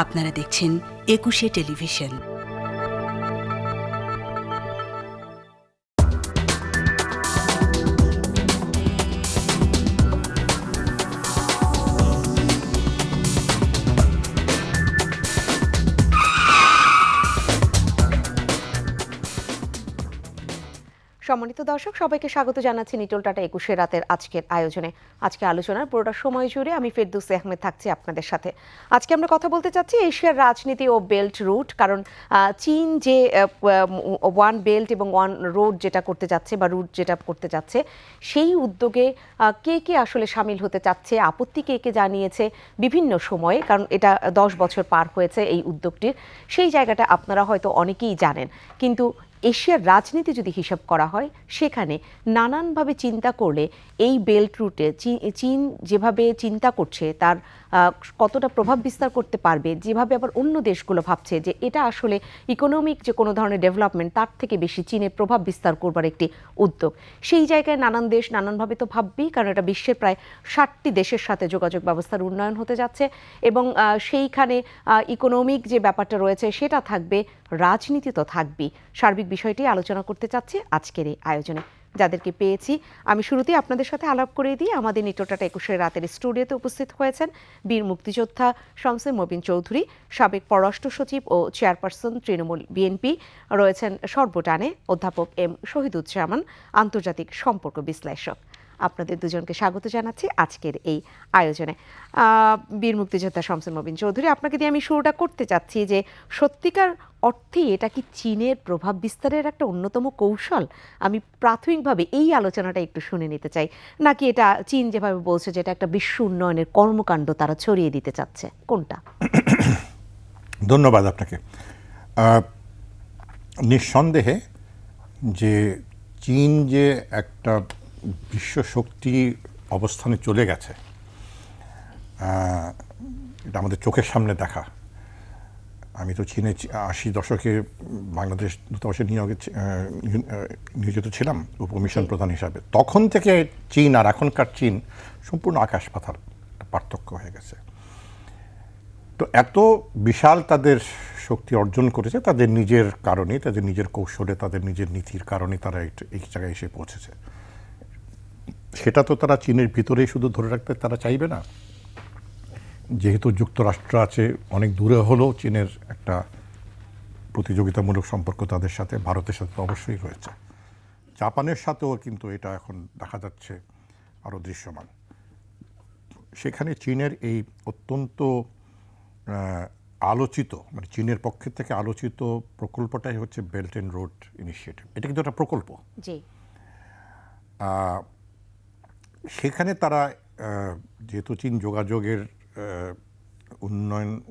আপনারা দেখছেন একুশে টেলিভিশন। সম্মানিত দর্শক, সবাইকে স্বাগত জানাচ্ছি নিটল টাটা ২১ রাতের আজকের আয়োজনে। আজকে আলোচনার পুরোটা সময় জুড়ে আমি ফেরদৌসী আহমেদ থাকছি আপনাদের সাথে। আজকে আমরা কথা বলতে চাচ্ছি এশিয়ার রাজনীতি ও বেল্ট রুট। কারণ চীন যে ওয়ান বেল্ট এবং ওয়ান রোড যেটা করতে যাচ্ছে বা রুট যেটা করতে যাচ্ছে, সেই উদ্যোগে কে কে আসলে সামিল হতে চাচ্ছে, আপত্তি কে কে জানিয়েছে বিভিন্ন সময়ে, কারণ এটা 10 বছর পার হয়েছে এই উদ্যোগটির। সেই জায়গাটা আপনারা হয়তো অনেকেই জানেন, কিন্তু এশিয়ার রাজনীতি যদি হিসাব করা হয়, সেখানে নানানভাবে চিন্তা করলে এই বেল্ট রুটে চীন যেভাবে চিন্তা করছে তার কতটা প্রভাব বিস্তার করতে পারবে, যেভাবে আবার অন্য দেশগুলো ভাবছে যে এটা আসলে ইকোনমিক যে কোনো ধরনের ডেভেলপমেন্ট তার থেকে বেশি চীনের প্রভাব বিস্তার করবার একটি উদ্যোগ, সেই জায়গায় নানান দেশ নানানভাবে তো ভাববেই, কারণ এটা বিশ্বের প্রায় 60টি দেশের সাথে যোগাযোগ ব্যবস্থার উন্নয়ন হতে যাচ্ছে এবং সেইখানে ইকোনমিক যে ব্যাপারটা রয়েছে সেটা থাকবে, রাজনীতি তো থাকবেই। সার্বিক বিষয়টি আলোচনা করতে চাচ্ছে আজকের এই আয়োজনে। যাদেরকে পেয়েছি আমি শুরুতেই আপনাদের সাথে আলাপ করে দিই। আমাদের নিটল টাটা ২১ রাতের স্টুডিওতে উপস্থিত হয়েছেন বীর মুক্তিযোদ্ধা শমসের মবিন চৌধুরী, সাবেক পররাষ্ট্র সচিব ও চেয়ারপারসন তৃণমূল বিএনপি। রয়েছেন সর্বটানে অধ্যাপক এম শহীদুজ্জামান, আন্তর্জাতিক সম্পর্ক বিশ্লেষক। আপনাদের দুজনকে স্বাগত জানাচ্ছি আজকের এই আয়োজনে। বীর মুক্তিযোদ্ধা শমসের মবিন চৌধুরী, আপনাকে দিয়ে আমি শুরুটা করতে চাচ্ছি যে সত্যিকার অর্থে এটা কি চীনের প্রভাব বিস্তারের একটা অন্যতম কৌশল? আমি প্রাথমিকভাবে এই আলোচনাটা একটু শুনে নিতে চাই, নাকি এটা চীন যেভাবে বলছে যে এটা একটা বিশ্ব উন্নয়নের কর্মকাণ্ড তারা ছড়িয়ে দিতে চাচ্ছে, কোনটা? ধন্যবাদ আপনাকে। নিঃসন্দেহে যে চীন যে একটা বিশ্ব শক্তি অবস্থানে চলে গেছে, এটা আমাদের চোখের সামনে দেখা। আমি তো চীনে 80 দশকে বাংলাদেশ দূতাবাসে নিয়োজিত ছিলাম উপমিশন প্রধান হিসাবে। তখন থেকে চীন আর এখনকার চীন সম্পূর্ণ আকাশ পাতাল পার্থক্য হয়ে গেছে। তো এত বিশাল তাদের শক্তি অর্জন করেছে তাদের নিজের কারণে, তাদের নিজের কৌশলে, তাদের নিজের নীতির কারণে তারা এই জায়গায় এসে পৌঁছেছে। সেটা তো তারা চীনের ভিতরেই শুধু ধরে রাখতে তারা চাইবে না। যেহেতু যুক্তরাষ্ট্র আছে অনেক দূরে হলেও চীনের একটা প্রতিযোগিতামূলক সম্পর্ক তাদের সাথে, ভারতের সাথে তো অবশ্যই রয়েছে। জাপানের সাথেও কিন্তু এটা এখন দেখা যাচ্ছে আরও দৃশ্যমান। সেখানে চীনের এই অত্যন্ত আলোচিত, মানে চীনের পক্ষের থেকে আলোচিত প্রকল্পটাই হচ্ছে বেল্ট অ্যান্ড রোড ইনিশিয়েটিভ। এটা কিন্তু একটা প্রকল্প। জি। সেখানে তারা যেহেতু চীন যোগাযোগের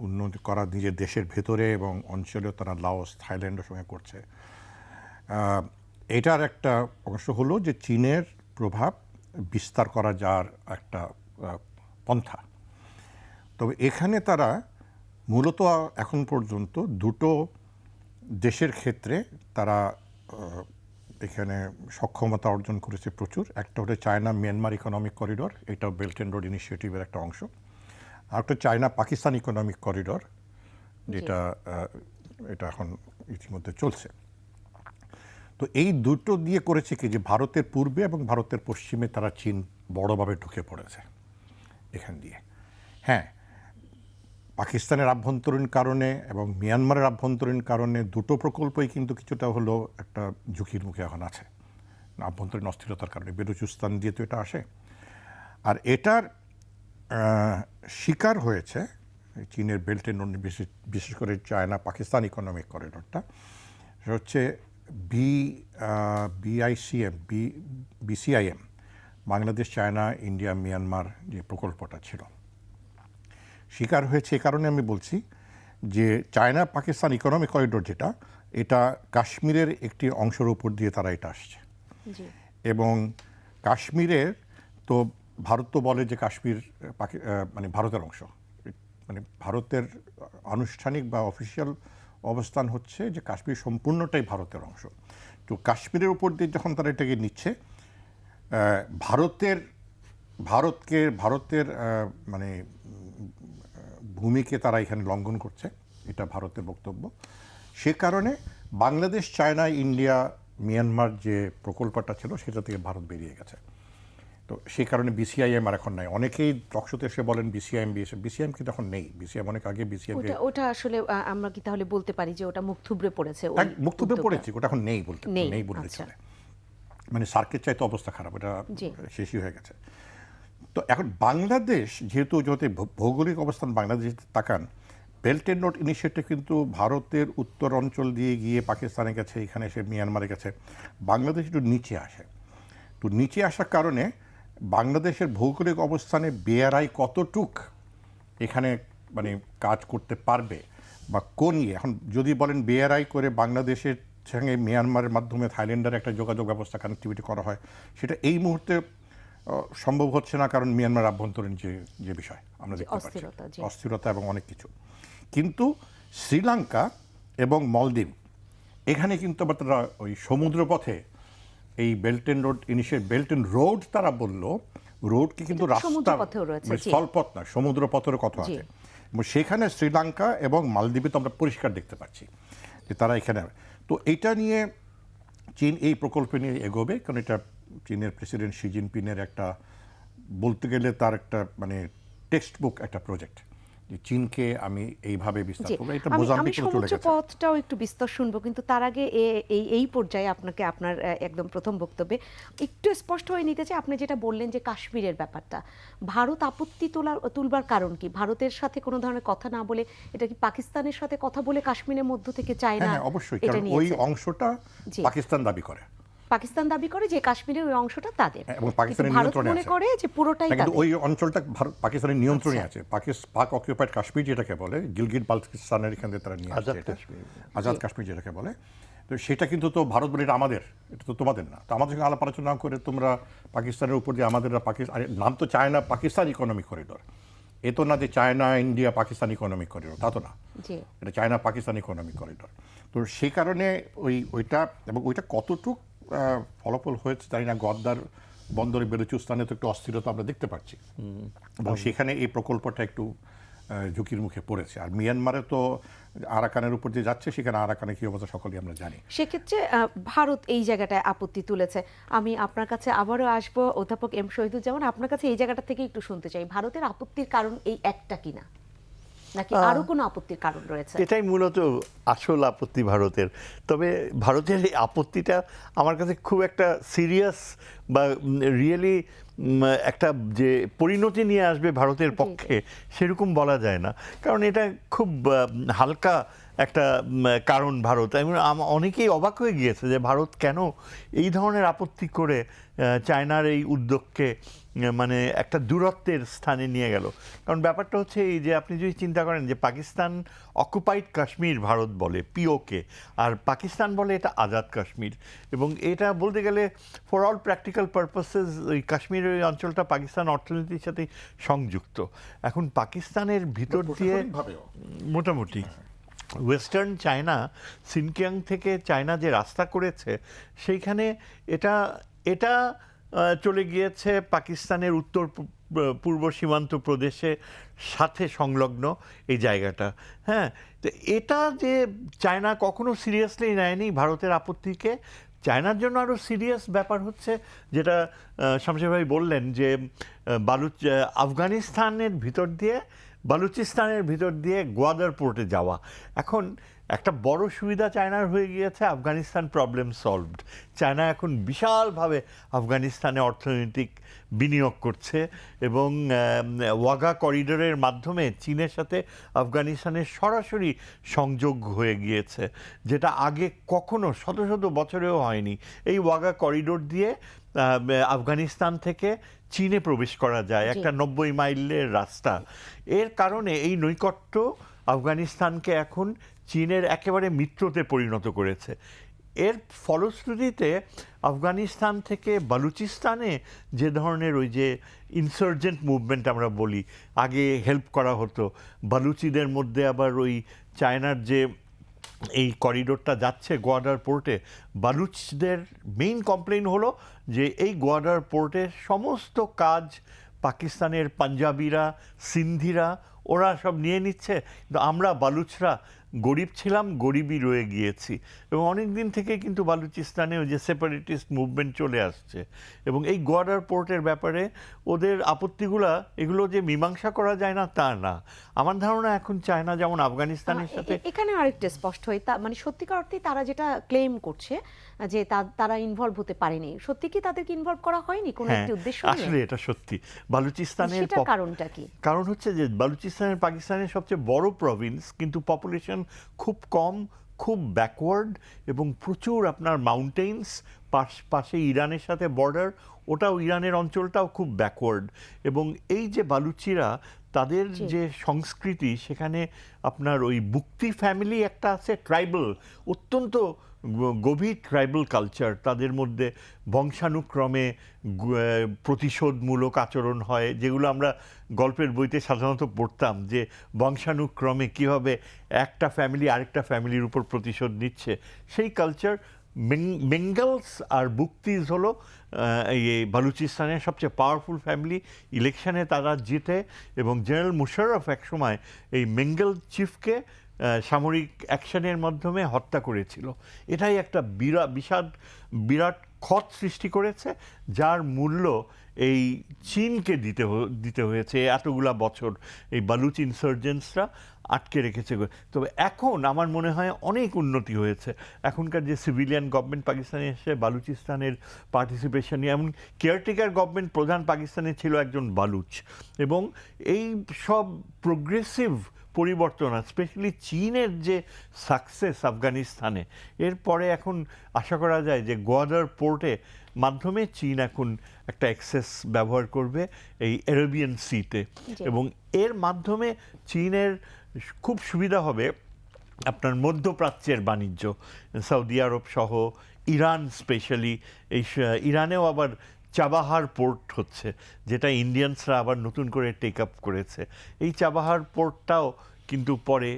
উন্নতি করা নিজের দেশের ভেতরে এবং অঞ্চলেও তারা লাওস, থাইল্যান্ডের সঙ্গে করছে, এটার একটা অংশ হলো যে চীনের প্রভাব বিস্তার করা যার একটা পন্থা। তবে এখানে তারা মূলত এখন পর্যন্ত দুটো দেশের ক্ষেত্রে তারা এখানে সক্ষমতা অর্জন করেছে প্রচুর। একটা হচ্ছে চায়না মিয়ানমার ইকোনমিক করিডর, এটাও বেল্ট অ্যান্ড রোড ইনিশিয়েটিভের একটা অংশ। আর একটা চায়না পাকিস্তান ইকোনমিক করিডর, যেটা এটা এখন ইতিমধ্যে চলছে। তো এই দুটো দিয়ে করেছে কি যে ভারতের পূর্বে এবং ভারতের পশ্চিমে তারা চীন বড়ভাবে ঢুকে পড়েছে এখান দিয়ে। হ্যাঁ, পাকিস্তানের আভ্যন্তরীণ কারণে এবং মিয়ানমারের আভ্যন্তরীণ কারণে দুটো প্রকল্পই কিন্তু কিছুটা হলেও একটা ঝুঁকির মুখে এখন আছে, আভ্যন্তরীণ অস্থিরতার কারণে। বেলুচিস্তান দিয়ে তো এটা আসে। আর এটার শিকার হয়েছে চীনের বেল্ট অ্যান্ড রোড, বিশেষ করে চায়না পাকিস্তান ইকোনমিক করিডরটা। সেটা হচ্ছে বিসিআইএম, বাংলাদেশ, চায়না, ইন্ডিয়া, মিয়ানমার যে প্রকল্পটা ছিল। শিকার হয়েছে এ কারণে আমি বলছি যে চায়না পাকিস্তান ইকোনমিক করিডোর যেটা, এটা কাশ্মীরের একটি অংশের উপর দিয়ে তারা এটা আসছে। এবং কাশ্মীরের তো ভারত তো বলে যে কাশ্মীর মানে ভারতের অংশ, মানে ভারতের আনুষ্ঠানিক বা অফিসিয়াল অবস্থান হচ্ছে যে কাশ্মীর সম্পূর্ণটাই ভারতের অংশ। তো কাশ্মীরের উপর দিয়ে যখন তারা এটাকে নিচ্ছে, ভারতের মানে ভূমিকে তারা এখানে লঙ্ঘন করছে, এটা ভারতের বক্তব্য। সে কারণে বাংলাদেশ, চায়না, ইন্ডিয়া, মিয়ানমার যে প্রকল্পটা ছিল সেটা থেকে ভারত বেরিয়ে গেছে। তো সেই কারণে বিসিআইএম আর এখন নাই। অনেকেই টকশোতে এসে বলেন বিসিআইএম বিসিআইএম কিন্তু এখন নেই। বিসিআইএম অনেক আগে বিসিআইএম ওটা আসলে আমরা কি তাহলে বলতে পারি যে ওটা মুখ থুবড়ে পড়েছে? মুখ থুবড়ে পড়েছে, ওটা এখন নেই বলতে নেই বলতে আচ্ছা। চলে। মানে সার্কের চাইতে অবস্থা খারাপ, এটা শেষই হয়ে গেছে। তো এখন বাংলাদেশ যেহেতু ভৌগোলিক অবস্থান বাংলাদেশ তাকান, বেল্ট অ্যান্ড রোড ইনিশিয়েটিভ কিন্তু ভারতের উত্তর অঞ্চল দিয়ে গিয়ে পাকিস্তানে গেছে, এখানে এসে মিয়ানমারে গেছে। বাংলাদেশ একটু নিচে আসে, তো নিচে আসার কারণে বাংলাদেশের ভৌগোলিক অবস্থানে বেআরআই কতটুক এখানে মানে কাজ করতে পারবে বা কোন এখন যদি বলেন বেআরআই করে বাংলাদেশের সঙ্গে মিয়ানমারের মাধ্যমে থাইল্যান্ডের একটা যোগাযোগ ব্যবস্থা কানেক্টিভিটি করা হয়, সেটা এই মুহূর্তে সম্ভব হচ্ছে না, কারণ মিয়ানমার আভ্যন্তরীণ যে বিষয় আমরা দেখতে পাচ্ছি, অস্থিরতা এবং অনেক কিছু। কিন্তু শ্রীলঙ্কা এবং মলদ্বীপ এখানে কিন্তু আবার তারা ওই সমুদ্রপথে এই belt and road belt and road তারা বললো, রোডকে কিন্তু রাস্তা স্থলপথ না, সমুদ্র পথের কথা আছে। এবং সেখানে শ্রীলঙ্কা এবং মালদ্বীপে তো আমরা পরিষ্কার দেখতে পাচ্ছি যে তারা এখানে। তো এইটা নিয়ে চীন এই প্রকল্প নিয়ে এগোবে, কারণ এটা চীনের প্রেসিডেন্ট শি জিনপিংয়ের একটা, বলতে গেলে তার একটা মানে টেক্সট বুক একটা প্রজেক্ট, যে চীনকে আমি এইভাবে বিস্তার করব। এটা মোজাম্বিকে চলে গেছে। পথটাও একটু বিস্তার শুনবো, কিন্তু তার আগে এই পর্যায়ে আপনাকে আপনার একদম প্রথম বক্তব্যে একটু স্পষ্ট হয়ে নিতে চাই। আপনি যেটা বললেন যে কাশ্মীরের ব্যাপারটা, ভারত আপত্তি তুলবার কারণ কি? ভারতের সাথে কোনো ধরনের কথা না বলে এটা কি পাকিস্তানের সাথে কথা বলে কাশ্মীরের মধ্য থেকে চায় না? হ্যাঁ, অবশ্যই, কারণ ওই অংশটা পাকিস্তান দাবি করে। পাকিস্তান দাবি করে যে কাশ্মীরের ওই অংশটা তাদের, এবং পাকিস্তানের নিয়ন্ত্রণে আছে। মনে করে যে পুরোটাই তাদের। কিন্তু ওই অঞ্চলটা পাকিস্তানের নিয়ন্ত্রণে আছে। পাক অকুপাইড কাশ্মীর যেটাকে বলে, গিলগিট বালতিস্তানের এখান থেকে তারা নিয়ে আসছে, আজাদ কাশ্মীর যেটাকে বলে। তো সেটা কিন্তু তো ভারত বলে এটা আমাদের, এটা তো তোমাদের না। তো আমাদের সঙ্গে আলাপ আলোচনা করে তোমরা পাকিস্তানের উপর দিয়ে আমাদের নাম তো চায়না পাকিস্তান ইকোনমিক করিডোর, এ তো না যে China India Pakistan economic corridor, তা তো না, এটা চায়না পাকিস্তান ইকোনমিক করিডোর। তো সেই কারণে ওইটা এবং ওইটা কতটুক ফলাফল হয়েছে জানি না। গদ্দার বন্দরে বেলুচিস্তানে তো একটু অস্থিরতা আমরা দেখতে পাচ্ছি, এবং সেখানে এই প্রকল্পটা একটু ঝুঁকির মুখে পড়েছে। আর মিয়ানমারে তো আরাকানের উপর যে যাচ্ছে, সেখানে আরাকানে কি অবস্থা সকলেই আমরা জানি। সেক্ষেত্রে ভারত এই জায়গাটায় আপত্তি তুলেছে। আমি আপনার কাছে আবারও আসবো, অধ্যাপক এম শহীদুজ্জামান, আপনার কাছে এই জায়গাটা থেকে একটু শুনতে চাই, ভারতের আপত্তির কারণ এই একটা কিনা, নাকি আরো কোনো আপত্তির কারণ রয়েছে? এটাই মূলত আসল আপত্তি ভারতের। তবে ভারতের এই আপত্তিটা আমার কাছে খুব একটা সিরিয়াস বা রিয়েলি একটা যে পরিণতি নিয়ে আসবে ভারতের পক্ষে সেরকম বলা যায় না, কারণ এটা খুব হালকা একটা কারণ। ভারত অনেকেই অবাক হয়ে গিয়েছে যে ভারত কেন এই ধরনের আপত্তি করে চায়নার এই উদ্যোগকে মানে একটা দূরত্বের স্থানে নিয়ে গেল। কারণ ব্যাপারটা হচ্ছে এই যে আপনি যদি চিন্তা করেন যে পাকিস্তান অকুপাইড কাশ্মীর ভারত বলে পিওকে, আর পাকিস্তান বলে এটা আজাদ কাশ্মীর, এবং এটা বলতে গেলে ফর অল প্র্যাকটিক্যাল পারপাসেস ওই কাশ্মীরের ওই অঞ্চলটা পাকিস্তান অর্থনীতির সাথে সংযুক্ত। এখন পাকিস্তানের ভিতর দিয়ে মোটামুটি ওয়েস্টার্ন চায়না, সিনকিয়াং থেকে চায়না যে রাস্তা করেছে সেইখানে এটা চলে গিয়েছে পাকিস্তানের উত্তর পূর্ব সীমান্ত প্রদেশের সাথে সংলগ্ন এই জায়গাটা। হ্যাঁ, তো এটা যে চায়না কখনো সিরিয়াসলি নেয়নি ভারতের আপত্তিকে। চায়নার জন্য আরও সিরিয়াস ব্যাপার হচ্ছে যেটা শামসের ভাই বললেন যে আফগানিস্তানের ভিতর দিয়ে বালুচিস্তানের ভিতর দিয়ে গোয়াদার পোর্টে যাওয়া। এখন একটা বড় সুবিধা চায়নার হয়ে গিয়েছে, আফগানিস্তান প্রবলেম সলভড। চায়না এখন বিশালভাবে আফগানিস্তানে অর্থনৈতিক বিনিয়োগ করছে, এবং ওয়াঘা করিডোরের মাধ্যমে চীনের সাথে আফগানিস্তানের সরাসরি সংযোগ হয়ে গিয়েছে, যেটা আগে কখনো শত শত বছরেও হয়নি। এই ওয়াঘা করিডোর দিয়ে আফগানিস্তান থেকে চীনে প্রবেশ করা যায়, একটা 90 মাইলের রাস্তা। এর কারণে এই নৈকট্য আফগানিস্তানকে এখন চীনের একেবারে মিত্রতে পরিণত করেছে। এর ফলশ্রুতিতে আফগানিস্তান থেকে বালুচিস্তানে যে ধরনের ওই যে ইনসার্জেন্ট মুভমেন্ট আমরা বলি, আগে হেল্প করা হতো বালুচিদের মধ্যে, আবার ওই চায়নার যে এই করিডোরটা যাচ্ছে গোয়াদার পোর্টে, বালুচদের মেইন কমপ্লেইন হলো যে এই গোয়াদার পোর্টের সমস্ত কাজ পাকিস্তানের পাঞ্জাবিরা, সিন্ধিরা ওরা সব নিয়ে নিচ্ছে, কিন্তু আমরা বালুচরা গরিব ছিলাম, গরিবই রয়ে গিয়েছি। এবং অনেক দিন থেকে কিন্তু বালুচিস্তানে ওই যে সেপারেটিস্ট মুভমেন্ট চলে আসছে, এবং এই গোয়াডার পোর্টের ব্যাপারে ওদের আপত্তিগুলা এগুলো যে মীমাংসা করা যায় না তা না। আমার ধারণা এখন চায়না যেমন আফগানিস্তানের সাথে এখানে আরেকটা স্পষ্ট হয়, মানে সত্যিকার অর্থে তারা যেটা ক্লেম করছে যে তারা ইনভলভ হতে পারেনি, সত্যি কি তাদেরকে ইনভলভ করা হয়নি কোনো হ্যাঁ, একটি উদ্দেশ্য আসলে এটা সত্যি। বালুচিস্তানের সেটার কারণটা কি? কারণ হচ্ছে যে বালুচিস্তানের পাকিস্তানের সবচেয়ে বড় প্রভিন্স, কিন্তু পপুলেশন খুব কম, খুব ব্যাকওয়ার্ড, এবং প্রচুর আপনার মাউন্টেন্স, পাশে ইরানের সাথে বর্ডার, ওটাও ইরানের অঞ্চলটাও খুব ব্যাকওয়ার্ড। এবং এই যে বালুচিরা, তাদের যে সংস্কৃতি, সেখানে আপনার ওই বুক্তি ফ্যামিলি একটা আছে, ট্রাইবাল, অত্যন্ত গভীর ট্রাইবাল কালচার। তাদের মধ্যে বংশানুক্রমে প্রতিশোধমূলক আচরণ হয়, যেগুলো আমরা গল্পের বইতে সাধারণত পড়তাম, যে বংশানুক্রমে কীভাবে একটা ফ্যামিলি আরেকটা ফ্যামিলির উপর প্রতিশোধ নিচ্ছে, সেই কালচার। বেঙ্গলস আর বুক্তিজ হলো এই বালুচিস্তানের সবচেয়ে পাওয়ারফুল ফ্যামিলি। ইলেকশনে তারা জিতে, এবং জেনারেল মুশাররফ একসময় এই বেঙ্গল চিফকে সামরিক অ্যাকশনের মাধ্যমে হত্যা করেছিল। এটাই একটা বিরাট ক্ষত সৃষ্টি করেছে, যার মূল্য এই চীনকে দিতে হয়েছে এতগুলা বছর। এই বালুচ ইনসার্জেন্টসরা আটকে রেখেছে। তবে এখন আমার মনে হয় অনেক উন্নতি হয়েছে। এখনকার যে সিভিলিয়ান গভর্নমেন্ট পাকিস্তানে এসে বালুচিস্তানের পার্টিসিপেশন নিয়ে, এমন কেয়ারটেকার গভর্নমেন্ট প্রধান পাকিস্তানে ছিল একজন বালুচ। এবং এই সব প্রোগ্রেসিভ পরিবর্তন, স্পেশালি চীনের যে সাকসেস আফগানিস্তানে, এরপরে এখন আশা করা যায় যে গোয়াদার পোর্টে মাধ্যমে চীন এখন একটা অ্যাক্সেস ব্যবহার করবে এই অ্যারাবিয়ান সিতে, এবং এর মাধ্যমে চীনের খুব সুবিধা হবে আপনার মধ্যপ্রাচ্যের বাণিজ্য, সৌদি আরব সহ ইরান, স্পেশালি এই ইরানেও আবার চাবাহার পোর্ট হচ্ছে, যেটা ইন্ডিয়ানসরা আবার নতুন করে টেক আপ করেছে। এই চাবাহার পোর্টটাও কিন্তু পরে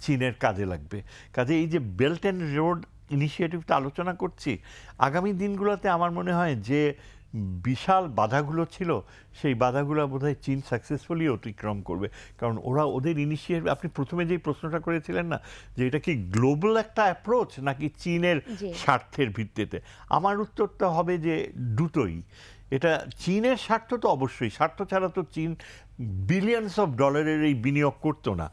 চীনের কাজে লাগবে। কাজে এই যে বেল্ট অ্যান্ড রোড ইনিশিয়েটিভটা আলোচনা করছি, আগামী দিনগুলোতে আমার মনে হয় যে বিশাল বাধাগুলো ছিল, সেই বাধাগুলো বোধহয় চীন সাকসেসফুলি অতিক্রম করবে। কারণ ওদের ইনিশিয়েটিভ, আপনি প্রথমে যেই প্রশ্নটা করেছিলেন না, যে এটা কি গ্লোবাল একটা অ্যাপ্রোচ নাকি চীনের স্বার্থের ভিত্তিতে, আমার উত্তরটা হবে যে দুটোই। এটা চীনের স্বার্থ তো অবশ্যই, স্বার্থ ছাড়া তো চীন বিলিয়নস অফ ডলারের এই বিনিয়োগ করতো না।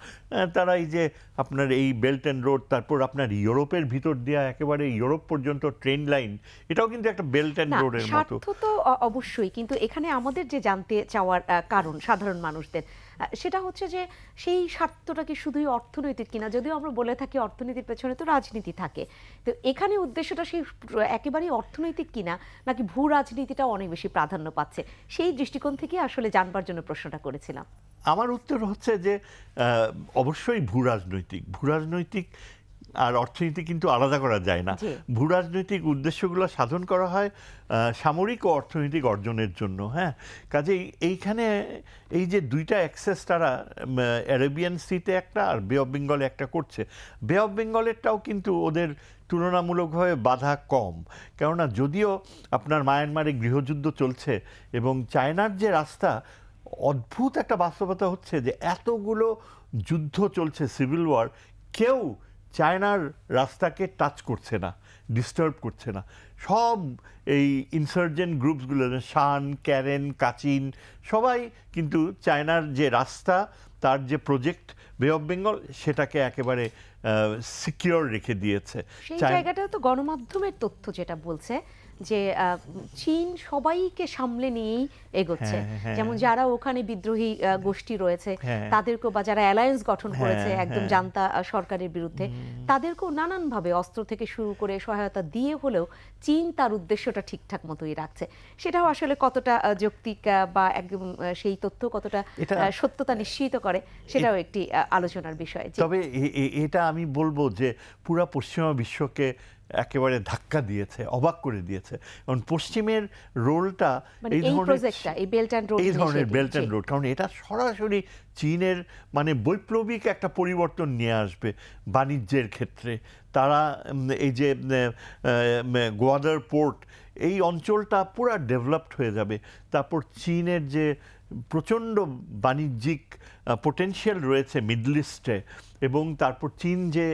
তারা এই যে আপনার এই বেল্ট অ্যান্ড রোড, তারপর আপনার ইউরোপের ভিতর দেওয়া একেবারে ইউরোপ পর্যন্ত ট্রেন লাইন, এটাও কিন্তু একটা বেল্ট অ্যান্ড রোডের মতো। স্বার্থ তো অবশ্যই, কিন্তু এখানে আমাদের যে জানতে চাওয়ার কারণ সাধারণ মানুষদের, সেটা হচ্ছে যে সেই স্বার্থটা কি শুধুই অর্থনৈতিক কিনা। যদিও আমরা বলে থাকি অর্থনীতির পেছনে তো রাজনীতি থাকে, তো এখানে উদ্দেশ্যটা সেই একেবারেই অর্থনৈতিক কিনা, নাকি ভূ রাজনীতিটা অনেক বেশি প্রাধান্য পাচ্ছে, সেই দৃষ্টিকোণ থেকে আসলে জানবার জন্য প্রশ্নটা করেছিলাম। আমার উত্তর হচ্ছে যে অবশ্যই ভূরাজনৈতিক আর অর্থনীতি কিন্তু আলাদা করা যায় না। ভূরাজনৈতিক উদ্দেশ্যগুলো সাধন করা হয় সামরিক ও অর্থনৈতিক অর্জনের জন্য। হ্যাঁ, কাজেই এইখানে এই যে দুইটা অ্যাক্সেস তারা অ্যারাবিয়ান সিতে একটা আর বে অফ বেঙ্গলে একটা করছে, বে অফ বেঙ্গলেরটাও কিন্তু ওদের তুলনামূলকভাবে বাধা কম। কেননা যদিও আপনার মায়ানমারে গৃহযুদ্ধ চলছে, এবং চায়নার যে রাস্তা, অদ্ভুত একটা বাস্তবতা হচ্ছে যে এতগুলো যুদ্ধ চলছে, সিভিল ওয়ার, কেউ চায়নার রাস্তাকে টাচ করছে না, ডিস্টার্ব করছে না। সব এই ইনসার্জেন্ট গ্রুপসগুলো, শান, ক্যারেন, কাচিন, সবাই কিন্তু চায়নার যে রাস্তা, তার যে প্রজেক্ট বে অফ বেঙ্গল, সেটাকে একেবারে সিকিউর রেখে দিয়েছে। সেই জায়গাটাও তো গণমাধ্যমের তথ্য যেটা বলছে যে চীন সবাইকে সামলে নিয়েই এগোচ্ছে। যেমন যারা ওখানে বিদ্রোহী গোষ্ঠী রয়েছে তাদেরকেও, বা যারা অ্যালায়েন্স গঠন করেছে একদম জান্তা সরকারের বিরুদ্ধে, তাদেরকেও নানানভাবে অস্ত্র থেকে শুরু করে সহায়তা দিয়ে হলেও চীন তার উদ্দেশ্যটা ঠিকঠাক মতোই রাখছে। সেটাও আসলে কতটা যৌক্তিক বা একদম সেই তথ্য কতটা সত্যতা নিশ্চিত করে, সেটাও একটি আলোচনার বিষয়। তবে এটা আমি বলবো যে পুরা পশ্চিমা বিশ্বকে একেবারে ধাক্কা দিয়েছে, অবাক করে দিয়েছে। কারণ পশ্চিমের রোলটা এই ধরনের বেল্ট অ্যান্ড রোড, কারণ এটা সরাসরি চীনের মানে বৈপ্লবিক একটা পরিবর্তন নিয়ে আসবে বাণিজ্যের ক্ষেত্রে। তারা এই যে গোয়াদার পোর্ট, এই অঞ্চলটা পুরা ডেভেলপড হয়ে যাবে। তারপর চীনের যে প্রচণ্ড বাণিজ্যিক পোটেনশিয়াল রয়েছে মিডল ইস্টে, এবং তারপর চীন যে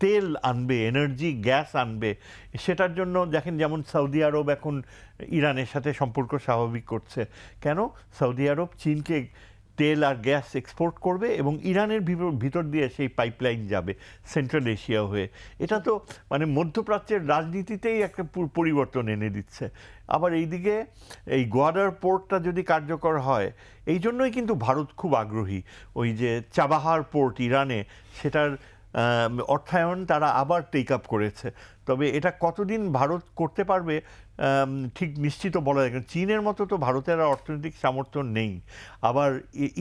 তেল আনবে, এনার্জি গ্যাস আনবে, সেটার জন্য দেখেন যেমন সৌদি আরব এখন ইরানের সাথে সম্পর্ক স্বাভাবিক করছে। কেন? সৌদি আরব চীনকে তেল আর গ্যাস এক্সপোর্ট করবে এবং ইরানের ভিতর দিয়ে সেই পাইপলাইন যাবে সেন্ট্রাল এশিয়া হয়ে। এটা তো মানে মধ্যপ্রাচ্যের রাজনীতিতেই একটা পরিবর্তন এনে দিচ্ছে। আবার এইদিকে এই গোয়াদার পোর্টটা যদি কার্যকর হয়, এই জন্যই কিন্তু ভারত খুব আগ্রহী। ওই যে চাবাহার পোর্ট ইরানে, সেটার অর্থায়ন তারা আবার টেক আপ করেছে। তবে এটা কতদিন ভারত করতে পারবে ঠিক নিশ্চিত বলা যায় না। চীনের মতো তো ভারতের আর অর্থনৈতিক সামর্থ্য নেই। আবার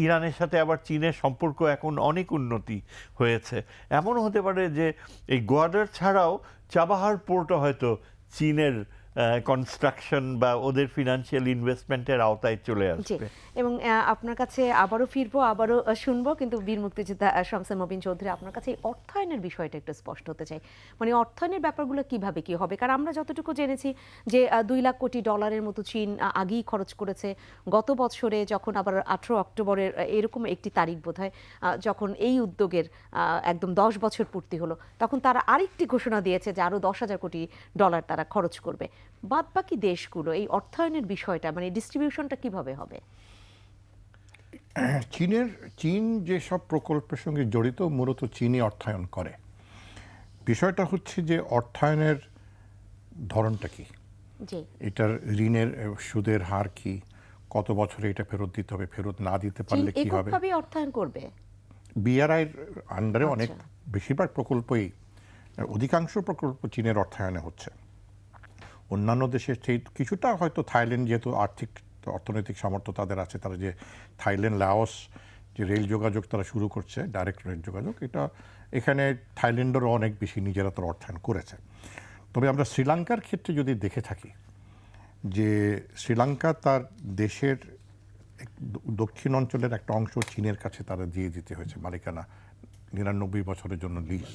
ইরানের সাথে আবার চীনের সম্পর্ক এখন অনেক উন্নতি হয়েছে। এমনও হতে পারে যে এই গোয়াদার ছাড়াও চাবাহার পোর্টও হয়তো চীনের কনস্ট্রাকশন বা ওদের ফিনান্সিয়াল ইনভেস্টমেন্টের আওতায় চলে জি, আসবে। এবং আপনার কাছে আবারও ফিরবো, আবারও শুনবো, কিন্তু বীর মুক্তিযোদ্ধা শামসুল মবিন চৌধুরী, আপনার কাছে এই অর্থায়নের বিষয়টা একটু স্পষ্ট হতে চাই। মানে অর্থায়নের ব্যাপারগুলো কিভাবে কি হবে? কারণ আমরা যতটুকু জেনেছি যে 2 লাখ কোটি ডলারের মতো চীন আগেই খরচ করেছে। গত বছরে যখন আবার 18 অক্টোবরের এরকম একটি তারিখ বোধহয়, যখন এই উদ্যোগের একদম 10 বছর পূর্তি হলো, তখন তারা আরেকটি ঘোষণা দিয়েছে যে আরও 10,000 কোটি ডলার তারা খরচ করবে। বাদবাকি দেশগুলো এই অর্থায়নের বিষয়টা মানে ডিস্ট্রিবিউশনটা কিভাবে হবে? চীন যেসব প্রকল্পের সঙ্গে জড়িত মূলত চীনই অর্থায়ন করে। বিষয়টা হচ্ছে যে অর্থায়নের ধরনটা কি, জি, এটার ঋণের সুদের হার কি, কত বছরে এটা ফেরত দিতে হবে, ফেরত না দিতে চীন পারলে কি হবে। এককভাবে অর্থায়ন করবে? বিআরআইয়ের আন্ডারে অনেক আচ্ছা। বেশিরভাগ প্রকল্পই, অধিকাংশ প্রকল্প চীনের অর্থায়নে হচ্ছে। অন্যান্য দেশে সেই কিছুটা হয়তো থাইল্যান্ড, যেহেতু অর্থনৈতিক সামর্থ্য তাদের আছে, তারা যে থাইল্যান্ড লাওস যে রেল যোগাযোগ তারা শুরু করছে, ডাইরেক্ট রেল যোগাযোগ, এটা এখানে থাইল্যান্ডেরও অনেক বেশি নিজেরা তারা অর্থায়ন করেছে। তবে আমরা শ্রীলঙ্কার ক্ষেত্রে যদি দেখে থাকি যে শ্রীলঙ্কা তার দেশের দক্ষিণ অঞ্চলের একটা অংশ চীনের কাছে তারা দিয়ে দিতে হয়েছে মালিকানা, 99 বছরের জন্য লিজ।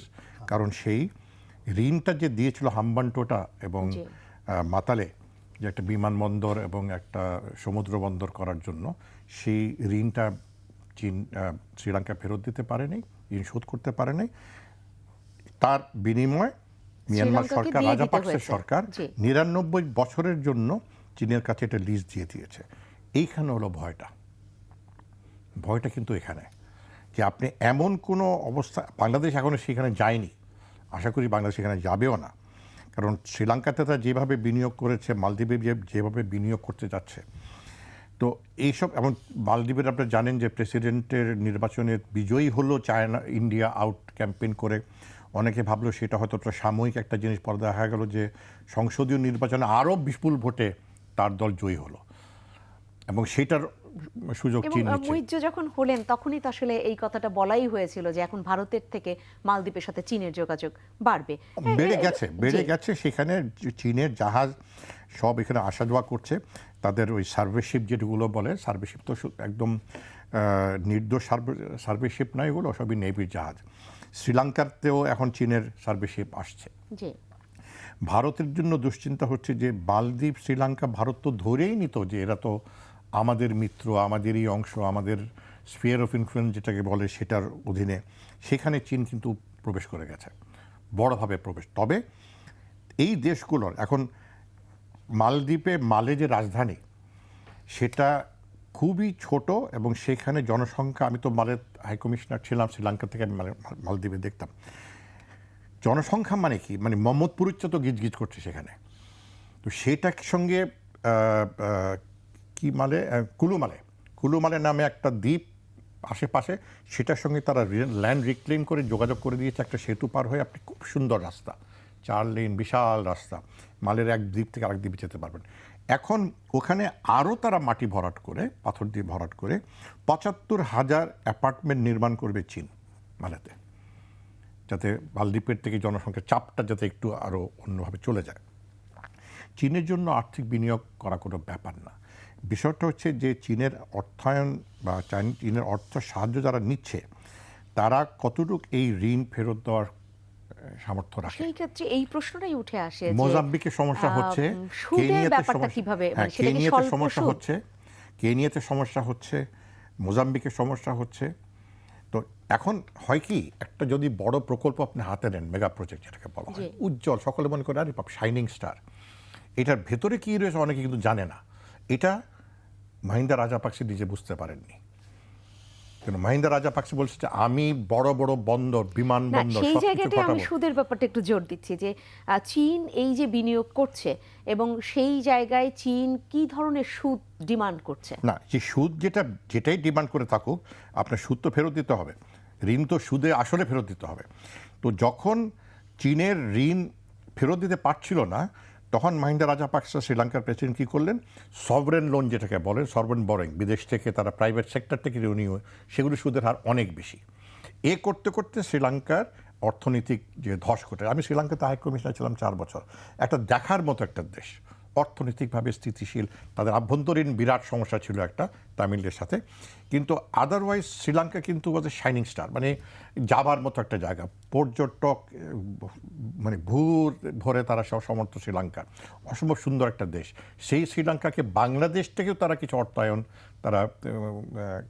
কারণ সেই ঋণটা যে দিয়েছিল হাম্বানটোটা এবং জি। মাতালে, যে একটা বিমানবন্দর এবং একটা সমুদ্র বন্দর করার জন্য, সেই ঋণটা শ্রীলঙ্কা ফেরত দিতে পারেনি, ঋণ শোধ করতে পারেনি। তার বিনিময়ে মিয়ানমার শ্রীলঙ্কাকে সরকার, দিয়ে দিতে রাজাপাকসের হয়েছে। সরকার জি। 99 বছরের জন্য চীনের কাছে এটা লিজ দিয়ে দিয়েছে। এইখানে হলো ভয়টা কিন্তু এখানে, যে আপনি এমন কোনো অবস্থা, বাংলাদেশ এখনো সেখানে যায়নি, আশা করি বাংলাদেশ সেখানে যাবেও না। কারণ শ্রীলঙ্কাতে তারা যেভাবে বিনিয়োগ করেছে, মালদ্বীপে যেভাবে বিনিয়োগ করতে যাচ্ছে, তো এইসব, এমন মালদ্বীপের আপনারা জানেন যে প্রেসিডেন্টের নির্বাচনের বিজয়ী হলো চায়না ইন্ডিয়া আউট ক্যাম্পেইন করে। অনেকে ভাবলো সেটা হয়তো সাময়িক একটা জিনিস, পরে দেখা গেল যে সংসদীয় নির্বাচনে আরও বিপুল ভোটে তার দল জয়ী হলো, এবং সেটার সুযোগ এবং চীন নিচ্ছে। মুইজ্জ যখন হলেন তখনই তো আসলে এই কথাটা বলাই হয়েছিল যে এখন ভারতের থেকে মালদ্বীপের সাথে চীনের যোগাযোগ বাড়বে। বেড়ে গেছে। সেখানে চীনের জাহাজ সব এখানে আসা যাওয়া করছে। তাদের ওই সার্ভেশিপ যেগুলো বলে, সার্ভেশিপ তো একদম নির্দোষ সার্ভেশিপ নয়, এগুলো সবই নেভির জাহাজ। শ্রীলঙ্কাতেও এখন চীনের সার্ভেশিপ আসছে। জি, ভারতের জন্য দুশ্চিন্তা হচ্ছে যে মালদ্বীপ, শ্রীলঙ্কা, ভারত তো ধরেই নিত যে এরা তো আমাদের মিত্র, আমাদেরই অংশ, আমাদের স্ফিয়ার অফ ইনফ্লুয়েন্স যেটাকে বলে সেটার অধীনে। সেখানে চীন কিন্তু প্রবেশ করে গেছে, বড়ভাবে প্রবেশ। তবে এই দেশগুলোর এখন মালদ্বীপে, মালে যে রাজধানী, সেটা খুবই ছোট, এবং সেখানে জনসংখ্যা, আমি তো মালের হাইকমিশনার ছিলাম, শ্রীলঙ্কা থেকে আমি মালদ্বীপে দেখতাম জনসংখ্যা মানে কি, মানে মোহাম্মদপুরের তো গিজগিজ করছে সেখানে। তো সেটার সঙ্গে কি মালে, কুলুমালে নামে একটা দ্বীপ আশেপাশে, সেটার সঙ্গে তারা ল্যান্ড রিক্লেম করে যোগাযোগ করে দিয়েছে। একটা সেতু পার হয়ে আপনি খুব সুন্দর রাস্তা, 4 লেন বিশাল রাস্তা, মালের এক দ্বীপ থেকে আরেক দ্বীপে যেতে পারবেন। এখন ওখানে আরও তারা মাটি ভরাট করে, পাথর দিয়ে ভরাট করে 75,000 অ্যাপার্টমেন্ট নির্মাণ করবে চীন মালেতে, যাতে মালদ্বীপের থেকে জনসংখ্যার চাপটা যাতে একটু আরও অন্যভাবে চলে যায়। চীনের জন্য আর্থিক বিনিয়োগ করা কোনো ব্যাপার না। বিষয়টা হচ্ছে যে চীনের অর্থায়ন বা চীনের অর্থ সাহায্য যারা নিচ্ছে, তারা কতটুকু এই ঋণ ফেরত দেওয়ার সামর্থ্য রাখে। সেই ক্ষেত্রে এই প্রশ্নটাই উঠে আসে যে মোজাম্বিকে সমস্যা হচ্ছে, সুদের ব্যাপারটা কিভাবে, মানে সেটা কি কেনিয়াতে স্বল্প সমস্যা সুদ? হচ্ছে, কেনিয়াতে সমস্যা হচ্ছে, মোজাম্বিকের সমস্যা হচ্ছে। তো এখন হয় কি, একটা যদি বড় প্রকল্প আপনি হাতে নেন, মেগা প্রজেক্ট যেটাকে বলা হয়, উজ্জ্বল, সকলে মনে করে আরে শাইনিং স্টার, এটার ভেতরে কী রয়েছে অনেকে কিন্তু জানে না। এটা মাহিন্দা রাজাপাকসে নিজে বুঝতে পারেননি। কিন্তু মাহিন্দা রাজাপাকসে বলছে যে আমি বড় বড় বন্দর, না, বিমানবন্দর সেই সবকিছু জায়গাটায় আমি করাবো। সুদের ব্যাপারটা একটু জোর দিচ্ছি যে চীন এই যে বিনিয়োগ করছে এবং সেই জায়গায় চীন কি ধরনের সুদ ডিমান্ড করছে? না, যে সুদ যেটাই ডিমান্ড করে থাকুক, আপনার সুদ তো ফেরত দিতে হবে। ঋণ তো সুদে আসলে ফেরত দিতে হবে। তো যখন চীনের ঋণ ফেরত দিতে পারছিল না, তখন মাহিন্দা রাজাপাকসা শ্রীলঙ্কার প্রেসিডেন্ট কী করলেন, সভরেন লোন যেটাকে বলেন, সভরেন বরোইং, বিদেশ থেকে তারা প্রাইভেট সেক্টর থেকে ঋণ নিয়ে, সেগুলো সুদের হার অনেক বেশি। এ করতে করতে শ্রীলঙ্কার অর্থনৈতিক যে ধস ঘটে। আমি শ্রীলঙ্কাতে হাই কমিশনার ছিলাম 4 বছর। একটা দেখার মতো একটা দেশ, অর্থনৈতিকভাবে স্থিতিশীল, তাদের আভ্যন্তরীণ বিরাট সমস্যা ছিল একটা তামিলদের সাথে, কিন্তু আদারওয়াইজ শ্রীলঙ্কা কিন্তু ওয়াজ এ শাইনিং স্টার, মানে যাবার মতো একটা জায়গা, পর্যটক মানে ভরে তারা সব সমর্থ শ্রীলঙ্কার, অসম্ভব সুন্দর একটা দেশ। সেই শ্রীলঙ্কাকে বাংলাদেশ থেকেও তারা কিছু অর্থায়ন, তারা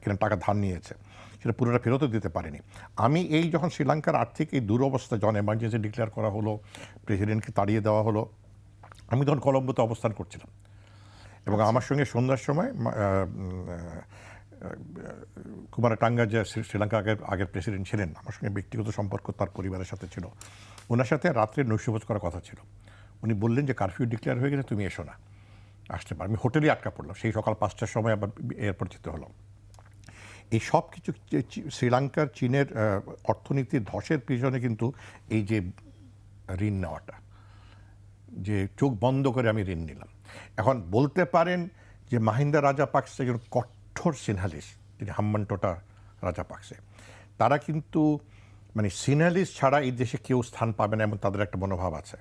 কিনা টাকা ধার নিয়েছে, সেটা পুরোটা ফেরতও দিতে পারেনি। আমি এই যখন শ্রীলঙ্কার আর্থিক এই দুরবস্থা, যখন এমার্জেন্সি ডিক্লেয়ার করা হলো, প্রেসিডেন্টকে তাড়িয়ে দেওয়া হলো, আমি তখন কলম্বোতে অবস্থান করছিলাম এবং আমার সঙ্গে সন্ধ্যার সময় কুমারাটাঙ্গা, যে শ্রীলঙ্কা আগের প্রেসিডেন্ট ছিলেন, আমার সঙ্গে ব্যক্তিগত সম্পর্ক তার পরিবারের সাথে ছিল, ওনার সাথে রাত্রে নৈশভোজ করার কথা ছিল। উনি বললেন যে কারফিউ ডিক্লেয়ার হয়ে গেছে, তুমি এসো না, আসতে পার। আমি হোটেলেই আটকা পড়লাম, সেই সকাল 5টার সময় আবার এয়ারপোর্ট যেতে হলো। এই সব কিছু শ্রীলঙ্কার চীনের অর্থনীতির ধসের পিছনে কিন্তু এই যে ঋণ নেওয়াটা, যে চোখ বন্ধ করে আমি ঋণ নিলাম। এখন বলতে পারেন যে মাহিন্দা রাজাপাকসে একজন কঠোর সিনহালিস্ট, তিনি হাম্মানটোটা রাজাপাকসে, তারা কিন্তু মানে সিনহালিস্ট ছাড়া এই দেশে কেউ স্থান পাবে না, এমন তাদের একটা মনোভাব আছে।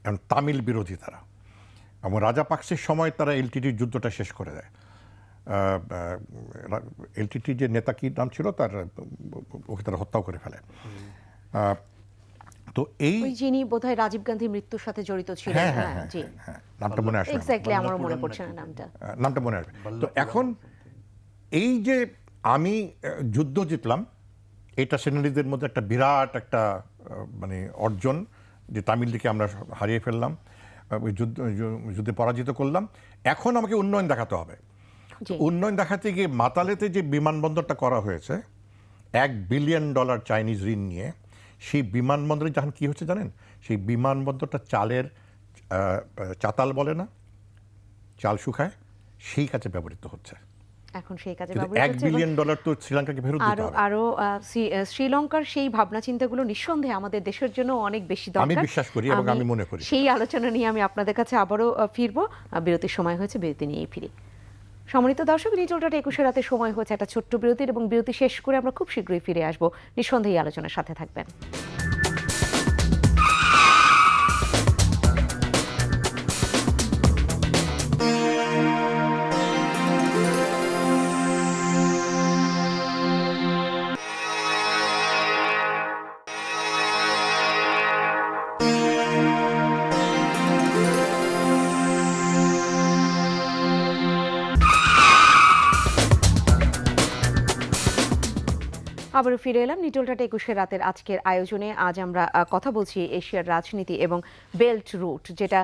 এবং তামিল বিরোধী তারা, এবং রাজাপাকসের সময় তারা এলটিটির যুদ্ধটা শেষ করে দেয়। এলটিটির যে নেতা কি নাম ছিল তার, ওকে তারা হত্যাও করে ফেলে। তো এই যিনি বোধহয় রাজীব গান্ধীর মৃত্যুর সাথে জড়িত ছিলেন। হ্যাঁ, নামটা মনে আসে, এক্স্যাক্টলি আমারও মনে পড়ছে না নামটা মনে আসবে। তো এখন এই যে আমি যুদ্ধ জিতলাম, এটা সেনানীদের মধ্যে একটা বিরাট একটা মানে অর্জন, যে তামিলদিকে আমরা হারিয়ে ফেললাম, যুদ্ধে পরাজিত করলাম। এখন আমাকে উন্নয়ন দেখাতে হবে। উন্নয়ন দেখাতে গিয়ে মাতালেতে যে বিমানবন্দরটা করা হয়েছে $1 বিলিয়ন চাইনিজ ঋণ নিয়ে, সেই বিমানবন্দরে যখন কী হচ্ছে জানেন, সেই বিমানবন্দরটা চালের চাতাল বলে না, চাল শুকায়, সেই কাজে ব্যবহৃত হচ্ছে। এখন সেই কাজে $1 বিলিয়ন তো শ্রীলঙ্কাকে ফেরত দিতে হবে। আরো শ্রীলঙ্কার সেই ভাবনা চিন্তাগুলো নিঃসন্দেহে আমাদের দেশের জন্য অনেক বেশি দরকার, আমি বিশ্বাস করি এবং আমি মনে করি। সেই আলোচনা নিয়ে আমি আপনাদের কাছে আবারও ফিরবো। বিরতির সময় হয়েছে, বিরতি নিয়েই ফিরি। সম্মানিত দর্শক, নিটলটার 21 রাতে সময় হচ্ছে একটা ছোট্ট বিরতির, এবং বিরতি শেষ করে আমরা খুব শীঘ্রই ফিরে আসবো। নিঃসন্দেহে আলোচনার সাথে থাকবেন। আবারও ফিরে এলাম নিটলটাটা 21 রাতের আজকের আয়োজনে। আজ আমরা কথা বলছি এশিয়ার রাজনীতি এবং বেল্ট রুট, যেটা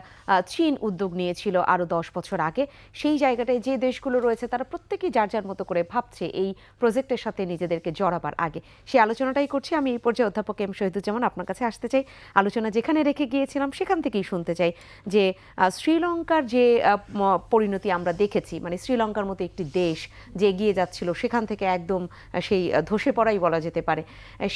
চীন উদ্যোগ নিয়েছিল আরও 10 বছর আগে। সেই জায়গাটায় যে দেশগুলো রয়েছে তারা প্রত্যেকেই যার যার মতো করে ভাবছে এই প্রজেক্টের সাথে নিজেদেরকে জড়াবার আগে। সেই আলোচনাটাই করছি আমি এই পর্যায়ে। অধ্যাপক এম শহীদুজ্জামান, আপনার কাছে আসতে চাই। আলোচনা যেখানে রেখে গিয়েছিলাম সেখান থেকেই শুনতে চাই যে শ্রীলঙ্কার যে পরিণতি আমরা দেখেছি, মানে শ্রীলঙ্কার মতো একটি দেশ যে এগিয়ে যাচ্ছিল, সেখান থেকে একদম সেই ধসে পড়াই বলা যেতে পারে।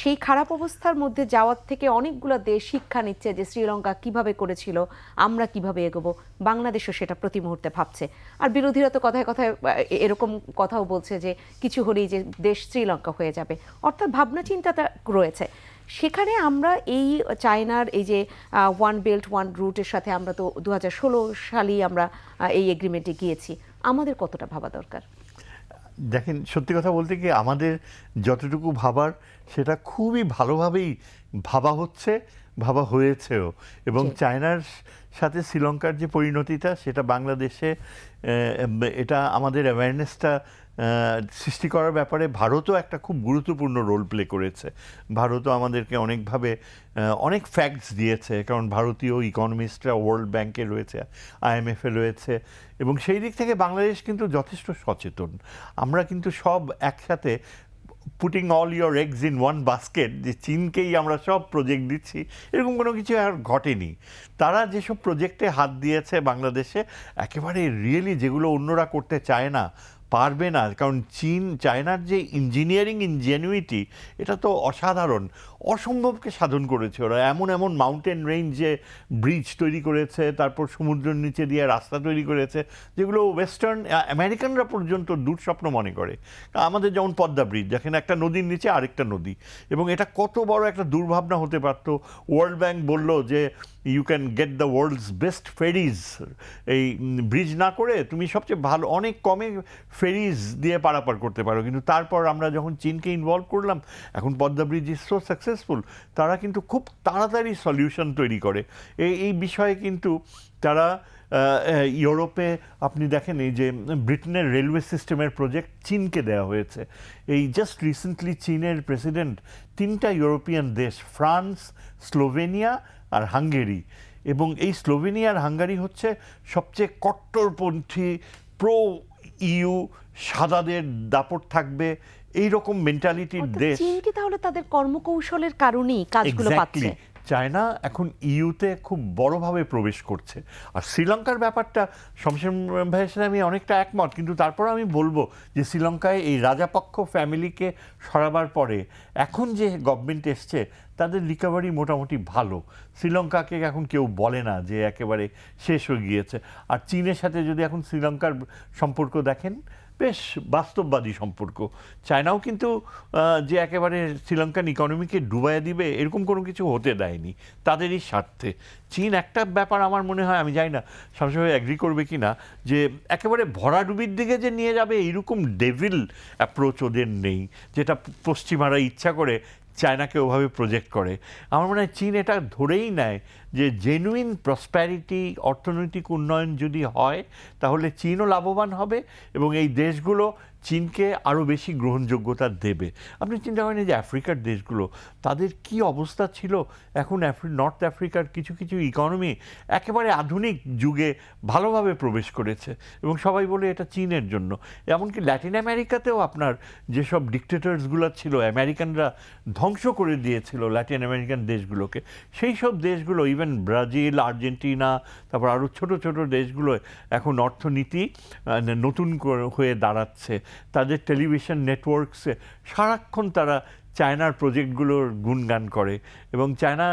সেই খারাপ অবস্থার মধ্যে যাওয়ার থেকে অনেকগুলো দেশ শিক্ষা নিচ্ছে যে শ্রীলঙ্কা কিভাবে করেছিল, আমরা কিভাবে এগোবো। বাংলাদেশও সেটা প্রতি মুহূর্তে ভাবছে। আর বিরোধীরা তো কথায় কথায় এরকম কথাও বলছে যে কিছু হলেই যে দেশ শ্রীলঙ্কা হয়ে যাবে, অর্থাৎ ভাবনা চিন্তাটা রয়েছে। সেখানে আমরা এই চায়নার এই যে ওয়ান বেল্ট ওয়ান রুটের সাথে আমরা তো 2016 সালেই আমরা এই এগ্রিমেন্টে গিয়েছি, আমাদের কতটা ভাবা দরকার? দেখেন, সত্যি কথা বলতে কি, আমাদের যতটুকু ভাবার সেটা খুবই ভালোভাবেই ভাবা হচ্ছে, ভাবা হয়েছেও। এবং চায়নার সাথে শ্রীলঙ্কার যে পরিণতিটা, সেটা বাংলাদেশে এটা আমাদের অ্যাওয়ারনেসটা সৃষ্টি করার ব্যাপারে ভারতও একটা খুব গুরুত্বপূর্ণ রোল প্লে করেছে। ভারতও আমাদেরকে অনেকভাবে অনেক ফ্যাক্টস দিয়েছে, কারণ ভারতীয় ইকোনমিস্টরা ওয়ার্ল্ড ব্যাংকে রয়েছে, IMF-এ রয়েছে, এবং সেই দিক থেকে বাংলাদেশ কিন্তু যথেষ্ট সচেতন। আমরা কিন্তু সব একসাথে putting all your eggs in one basket, যে চীনকেই আমরা সব প্রজেক্ট দিচ্ছি, এরকম কোনো কিছু আর ঘটেনি। তারা যেসব প্রজেক্টে হাত দিয়েছে বাংলাদেশে, একেবারে রিয়েলি যেগুলো অন্যরা করতে চায় না, পারবে না, কারণ চায়নার যে ইঞ্জিনিয়ারিং ইনজেনুইটি, এটা তো অসাধারণ, অসম্ভবকে সাধন করেছে ওরা। এমন এমন মাউন্টেন রেঞ্জে ব্রিজ তৈরি করেছে, তারপর সমুদ্রের নিচে দিয়ে রাস্তা তৈরি করেছে, যেগুলো ওয়েস্টার্ন আমেরিকানরা পর্যন্ত দুঃস্বপ্ন মনে করে। আমাদের যেমন পদ্মা ব্রিজ, যেখানে একটা নদীর নিচে আরেকটা নদী, এবং এটা কত বড় একটা দুর্ভাবনা হতে পারত। ওয়ার্ল্ড ব্যাংক বলল যে you can get the world's best ferries, এই ব্রিজ না করে তুমি সবচেয়ে ভালো অনেক কমে ফেরিজ দিয়ে পারাপার করতে পারো। কিন্তু তারপর আমরা যখন চীনকে ইনভলভ করলাম, এখন Padma bridge is so successful, তারা কিন্তু খুব তাড়াতাড়ি সলিউশন তৈরি করে। এই বিষয়ে কিন্তু তারা ইউরোপে আপনি দেখেন, এই যে ব্রিটেনের রেলওয়ে সিস্টেমের প্রজেক্ট চীনকে দেওয়া হয়েছে। এই জাস্ট রিসেন্টলি চীনের প্রেসিডেন্ট 3টা ইউরোপিয়ান দেশ, ফ্রান্স, স্লোভেনিয়া আর হাঙ্গেরি, এবং এই স্লোভেনিয়া আর হাঙ্গারি হচ্ছে সবচেয়ে কট্টরপন্থী প্রো ইউ, সাদাদের দাপট থাকবে এই রকম মেন্টালিটির দেশ। চীন কি তাহলে তাদের কর্মকৌশলের কারণেই কাজগুলো পাচ্ছে? চায়না এখন ইউতে খুব বড়ভাবে প্রবেশ করছে। আর শ্রীলঙ্কার ব্যাপারটা শমশের ভাইয়ের সাথে আমি অনেকটা একমত, কিন্তু তারপর আমি বলবো যে শ্রীলঙ্কায় এই রাজাপক্ষ ফ্যামিলিকে সরাবার পরে এখন যে গভর্নমেন্ট এসছে, তাদের রিকভারি মোটামুটি ভালো। শ্রীলঙ্কাকে এখন কেউ বলে না যে একেবারে শেষ হয়ে গিয়েছে। আর চীনের সাথে যদি এখন শ্রীলঙ্কার সম্পর্ক দেখেন, বেশ বাস্তববাদী সম্পর্ক। চায়নাও কিন্তু যে একেবারে শ্রীলঙ্কান ইকোনমিকে ডুবাইয়া দিবে এরকম কোনো কিছু হতে দেয়নি, তাদেরই স্বার্থে। চীন একটা ব্যাপার আমার মনে হয়, আমি জানি না সবসময় অ্যাগ্রি করবে কি না, যে একেবারে ভরাডুবির দিকে যে নিয়ে যাবে এইরকম ডেভিল অ্যাপ্রোচ ওদের নেই, যেটা পশ্চিমারা ইচ্ছা করে চায়নাকে ওভাবে প্রজেক্ট করে। আমার মনে হয় চীন এটা ধরেই নেয় যে জেনুইন প্রসপ্যারিটি, অর্থনৈতিক উন্নয়ন যদি হয়, তাহলে চীনও লাভবান হবে এবং এই দেশগুলো চীনকে আরও বেশি গ্রহণযোগ্যতা দেবে। আপনি চিন্তা করেন যে আফ্রিকার দেশগুলো, তাদের কি অবস্থা ছিল, এখন নর্থ আফ্রিকার কিছু কিছু ইকোনমি একেবারে আধুনিক যুগে ভালোভাবে প্রবেশ করেছে, এবং সবাই বলে এটা চীনের জন্য। এমনকি ল্যাটিন আমেরিকাতেও আপনার যেসব ডিকটেটরসগুলো ছিল, আমেরিকানরা ধ্বংস করে দিয়েছিল ল্যাটিন আমেরিকান দেশগুলোকে, সেই সব দেশগুলো, ইভেন ব্রাজিল, আর্জেন্টিনা, তারপর আরও ছোট ছোট দেশগুলো এখন অর্থনীতি নতুন হয়ে দাঁড়াচ্ছে। তাদের টেলিভিশন নেটওয়ার্কসে সারাক্ষণ তারা চায়নার প্রজেক্টগুলোর গুণগান করে, এবং চায়না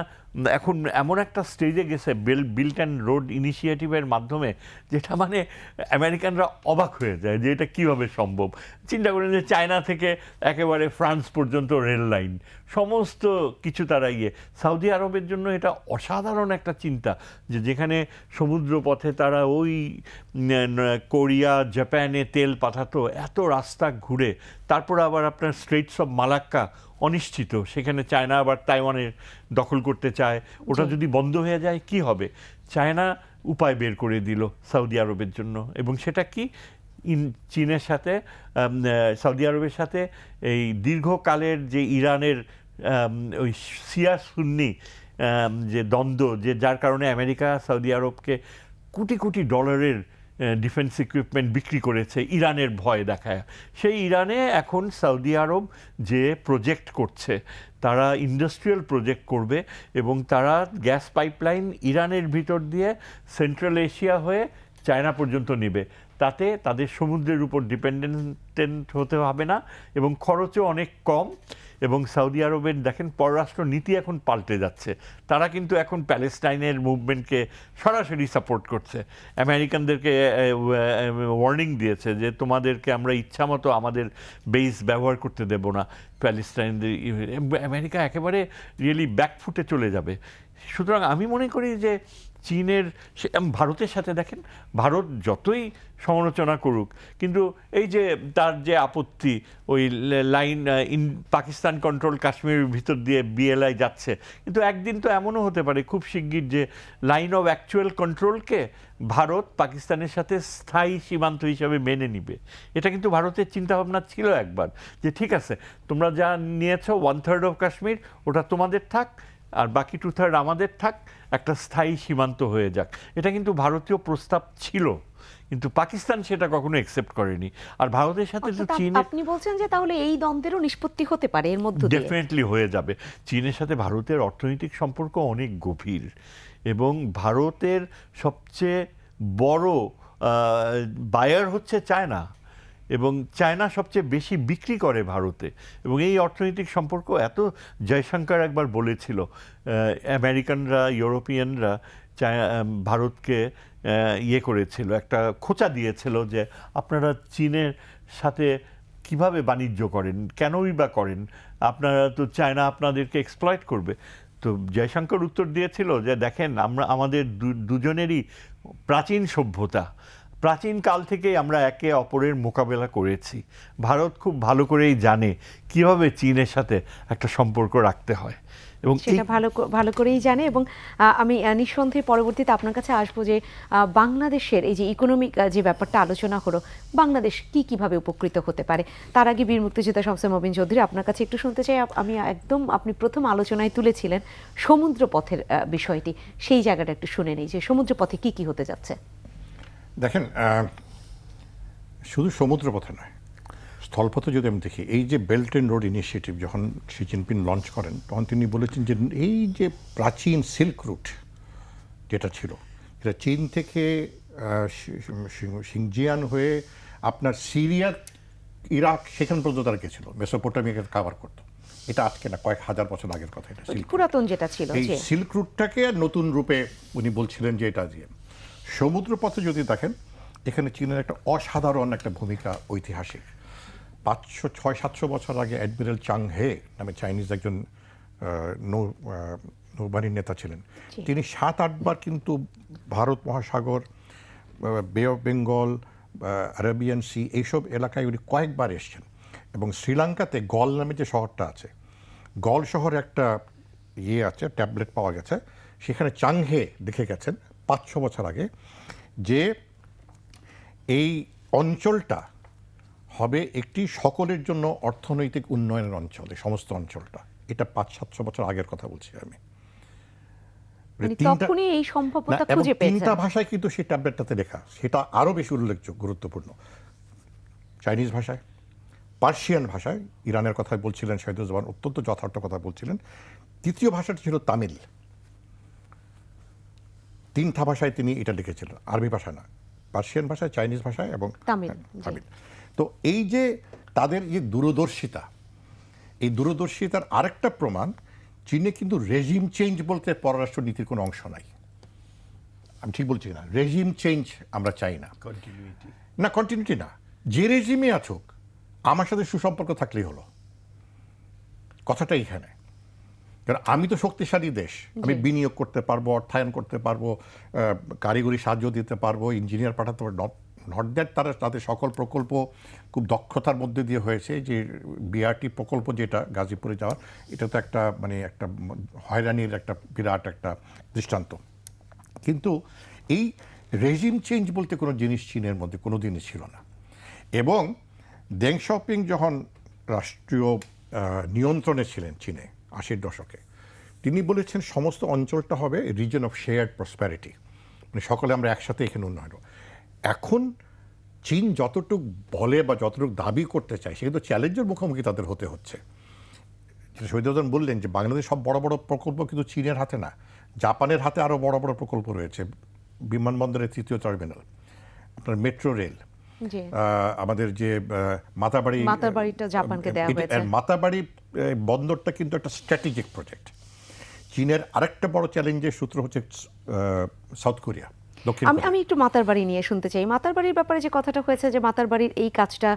এখন এমন একটা স্টেজে গেছে বিল্ট অ্যান্ড রোড ইনিশিয়েটিভের মাধ্যমে, যেটা মানে আমেরিকানরা অবাক হয়ে যায় যে এটা কীভাবে সম্ভব। চিন্তা করেন যে চায়না থেকে একেবারে ফ্রান্স পর্যন্ত রেল লাইন, সমস্ত কিছু তারা সৌদি আরবের জন্য এটা অসাধারণ একটা চিন্তা, যে যেখানে সমুদ্র পথে তারা ওই কোরিয়া, জাপানে তেল পাঠাতো, এত রাস্তা ঘুরে, তারপর আবার আপনার স্ট্রেটস অফ মালাক্কা অনিশ্চিত, সেখানে চায়না আবার তাইওয়ানের দখল করতে চায়, ওটা যদি বন্ধ হয়ে যায় কি হবে? চায়না উপায় বের করে দিল সৌদি আরবের জন্য, এবং সেটা কি, চীনের সাথে, সৌদি আরবের সাথে এই দীর্ঘকালের যে ইরানের ওই শিয়া সুন্নি যে দ্বন্দ্ব, যে যার কারণে আমেরিকা সৌদি আরবকে কোটি কোটি ডলারের ডিফেন্স ইকুইপমেন্ট বিক্রি করেছে ইরানের ভয় দেখায়, সেই ইরানে এখন সৌদি আরব যে প্রজেক্ট করছে, তারা ইন্ডাস্ট্রিয়াল প্রজেক্ট করবে, এবং তারা গ্যাস পাইপলাইন ইরানের ভিতর দিয়ে সেন্ট্রাল এশিয়া হয়ে চায়না পর্যন্ত নেবে। তাতে তাদের সমুদ্রের উপর ডিপেন্ডেন্ট হতে হবে না, এবং খরচও অনেক কম। এবং সৌদি আরবের দেখেন পররাষ্ট্র নীতি এখন পাল্টে যাচ্ছে, তারা কিন্তু এখন প্যালেস্টাইনের মুভমেন্টকে সরাসরি সাপোর্ট করছে। আমেরিকানদেরকে ওয়ার্নিং দিয়েছে যে তোমাদেরকে আমরা ইচ্ছামতো আমাদের বেস ব্যবহার করতে দেব না প্যালেস্টাইনদের। আমেরিকা একেবারে রিয়েলি ব্যাকফুটে চলে যাবে। সুতরাং আমি মনে করি যে চীনের ভারতের সাথে দেখেন, ভারত যতই সমালোচনা করুক, কিন্তু এই যে তার যে আপত্তি ওই লাইন পাকিস্তান কন্ট্রোল কাশ্মীরের ভিতর দিয়ে বিএলআই যাচ্ছে, কিন্তু একদিন তো এমনও হতে পারে খুব শিগগির যে লাইন অফ অ্যাকচুয়াল কন্ট্রোলকে ভারত পাকিস্তানের সাথে স্থায়ী সীমান্ত হিসাবে মেনে নিবে। এটা কিন্তু ভারতের চিন্তাভাবনা ছিল একবার, যে ঠিক আছে তোমরা যা নিয়েছো 1/3 অফ কাশ্মীর ওটা তোমাদের থাক, আর বাকি 2/3 আমাদের থাক, একটা স্থায়ী সীমান্ত হয়ে যাক। এটা কিন্তু ভারতীয় প্রস্তাব ছিল, কিন্তু পাকিস্তান সেটা কখনো অ্যাকসেপ্ট করেনি। আর ভারতের সাথে তো চীনের, আপনি বলছেন যে তাহলে এই দ্বন্দ্বেরও নিষ্পত্তি হতে পারে এর মধ্য দিয়ে? ডেফিনেটলি হয়ে যাবে। চীনের সাথে ভারতের অর্থনৈতিক সম্পর্ক অনেক গভীর, এবং ভারতের সবচেয়ে বড় বায়ার হচ্ছে চায়না, এবং চায়না সবচেয়ে বেশি বিক্রি করে ভারতে। এবং এই অর্থনৈতিক সম্পর্ক এত, জয়শঙ্কর একবার বলেছিল আমেরিকানরা, ইউরোপিয়ানরা ভারতকে ইয়ে করেছিল, একটা খোঁচা দিয়েছিল যে আপনারা চীনের সাথে কিভাবে বাণিজ্য করেন, কেনই বা করেন, আপনারা তো চায়না আপনাদেরকে এক্সপ্লয়েট করবে। তো জয়শঙ্কর উত্তর দিয়েছিল যে দেখেন, আমাদের দুজনেরই প্রাচীন সভ্যতা, প্রাচীন কাল থেকেই আমরা একে অপরের মোকাবেলা করেছি। ভারত খুব ভালো করেই জানে কিভাবে চীনের সাথে একটা সম্পর্ক রাখতে হয়, এবং সেটা ভালো করেই জানে। এবং আমি নিঃসন্দেহে পরবর্তীতে আপনার কাছে আসবো যে বাংলাদেশের এই যে ইকোনমিক যে ব্যাপারটা আলোচনা হলো, বাংলাদেশ কিভাবে উপকৃত হতে পারে। তার আগে বীর মুক্তিযোদ্ধা শামসুল মবিন চৌধুরী, আপনার কাছে একটু শুনতে চাই। আমি একদম, আপনি প্রথম আলোচনায় তুলেছিলেন সমুদ্র পথের বিষয়টি, সেই জায়গাটা একটু শুনে নেই যে সমুদ্র পথে কি হতে যাচ্ছে। দেখেন, শুধু সমুদ্রপথে নয়, স্থলপথে যদি আমি দেখি, এই যে বেল্ট অ্যান্ড রোড ইনিশিয়েটিভ যখন শি জিনপিং লঞ্চ করেন, তখন তিনি বলেছেন যে এই যে প্রাচীন সিল্ক রুট যেটা ছিল, যেটা চীন থেকে সিংজিয়ান হয়ে আপনার সিরিয়া, ইরাক, সেখান পর্যন্ত তারা গেছিল, মেসোপোটামিয়াকে কাভার করতো। এটা আজকে না, কয়েক হাজার বছর আগের কথা। এটা পুরাতন যেটা ছিল, এই সিল্ক রুটটাকে নতুন রূপে উনি বলছিলেন যে এটা দিয়ে সমুদ্র পথে যদি দেখেন, এখানে চীনের একটা অসাধারণ একটা ভূমিকা ঐতিহাসিক। 500-600-700 বছর আগে অ্যাডমিরাল চাং হে নামে চাইনিজ একজন নৌবাহিনীর নেতা ছিলেন। তিনি 7-8 বার কিন্তু ভারত মহাসাগর, বে অফ বেঙ্গল, আরাবিয়ান সি, এইসব এলাকায় উনি কয়েকবার এসছেন। এবং শ্রীলঙ্কাতে গল নামে যে শহরটা আছে, গল শহরে একটা ইয়ে আছে, ট্যাবলেট পাওয়া গেছে, সেখানে চাং হে দেখে গেছেন 500 বছর আগে যে এই অঞ্চলটা হবে একটি সকলের জন্য অর্থনৈতিক উন্নয়নের অঞ্চল, এই সমস্ত অঞ্চলটা। এটা 500-700 বছর আগের কথা বলছি আমি। তখনই এই সম্ভাব্যতা খুঁজে পেয়েছেন। 3টা ভাষায় কিন্তু সেই ট্যাবলেটটাতে লেখা, সেটা আরও বেশি উল্লেখযোগ্য, গুরুত্বপূর্ণ। চাইনিজ ভাষায়, পার্সিয়ান ভাষায়, ইরানের কথায় বলছিলেন শহীদুজ্জামান, অত্যন্ত যথার্থ কথা বলছিলেন। তৃতীয় ভাষাটি ছিল তামিল। 3টা ভাষায় তিনি এটা লিখেছিলেন, আরবি ভাষা না, পার্সিয়ান ভাষায়, চাইনিজ ভাষায় এবং তামিল। তো এই যে তাদের যে দূরদর্শিতা, এই দূরদর্শিতার আরেকটা প্রমাণ, চীনে কিন্তু রেজিম চেঞ্জ বলতে পররাষ্ট্র নীতির কোনো অংশ নাই। আমি ঠিক বলছি না? রেজিম চেঞ্জ আমরা চাই না, কন্টিনিউটি না। যে রেজিমে আছুক, আমার সাথে সুসম্পর্ক থাকলেই হলো, কথাটা এইখানে। কারণ আমি তো শক্তিশালী দেশ, আমি বিনিয়োগ করতে পারবো, অর্থায়ন করতে পারবো, কারিগরি সাহায্য দিতে পারবো, ইঞ্জিনিয়ার পাঠাতে পারবো। নট দ্যাট তারা তাদের সকল প্রকল্প খুব দক্ষতার মধ্যে দিয়ে হয়েছে। যে বিআরটি প্রকল্প যেটা গাজীপুরে যাওয়ার, এটা তো একটা মানে একটা হয়রানির একটা বিরাট একটা দৃষ্টান্ত। কিন্তু এই রেজিম চেঞ্জ বলতে কোনো জিনিস চীনের মধ্যে কোনো দিনই ছিল না। এবং দেং শাওপিং যখন রাষ্ট্রীয় নিয়ন্ত্রণে ছিলেন চীনে 80-র দশকে, তিনি বলেছেন সমস্ত অঞ্চলটা হবে রিজন অফ শেয়ার্ড প্রসপ্যারিটি, মানে সকলে আমরা একসাথে এখানে উন্নয়ন। এখন চীন যতটুক বলে বা যতটুকু দাবি করতে চায়, সে কিন্তু চ্যালেঞ্জের মুখোমুখি তাদের হতে হচ্ছে। যেটা শহীদুজ্জামান বললেন যে বাংলাদেশ সব বড় বড় প্রকল্প কিন্তু চীনের হাতে না, জাপানের হাতে আরও বড় বড় প্রকল্প রয়েছে। বিমানবন্দরের 3য় টার্মিনাল, আপনার মেট্রো রেল, আমাদের যে মাতাবাড়িটা জাপানকে দেওয়া হয়েছে। মাতাবাড়ি বন্দরটা কিন্তু একটা স্ট্র্যাটেজিক প্রজেক্ট। চীনের আরেকটা বড় চ্যালেঞ্জের সূত্র হচ্ছে সাউথ কোরিয়া, দক্ষিণ আমি কোরিয়া। আমি একটু মাতারবাড়ি নিয়ে শুনতে চাই। মাতারবাড়ির ব্যাপারে যে কথাটা হয়েছে যে মাতারবাড়ির এই কাজটা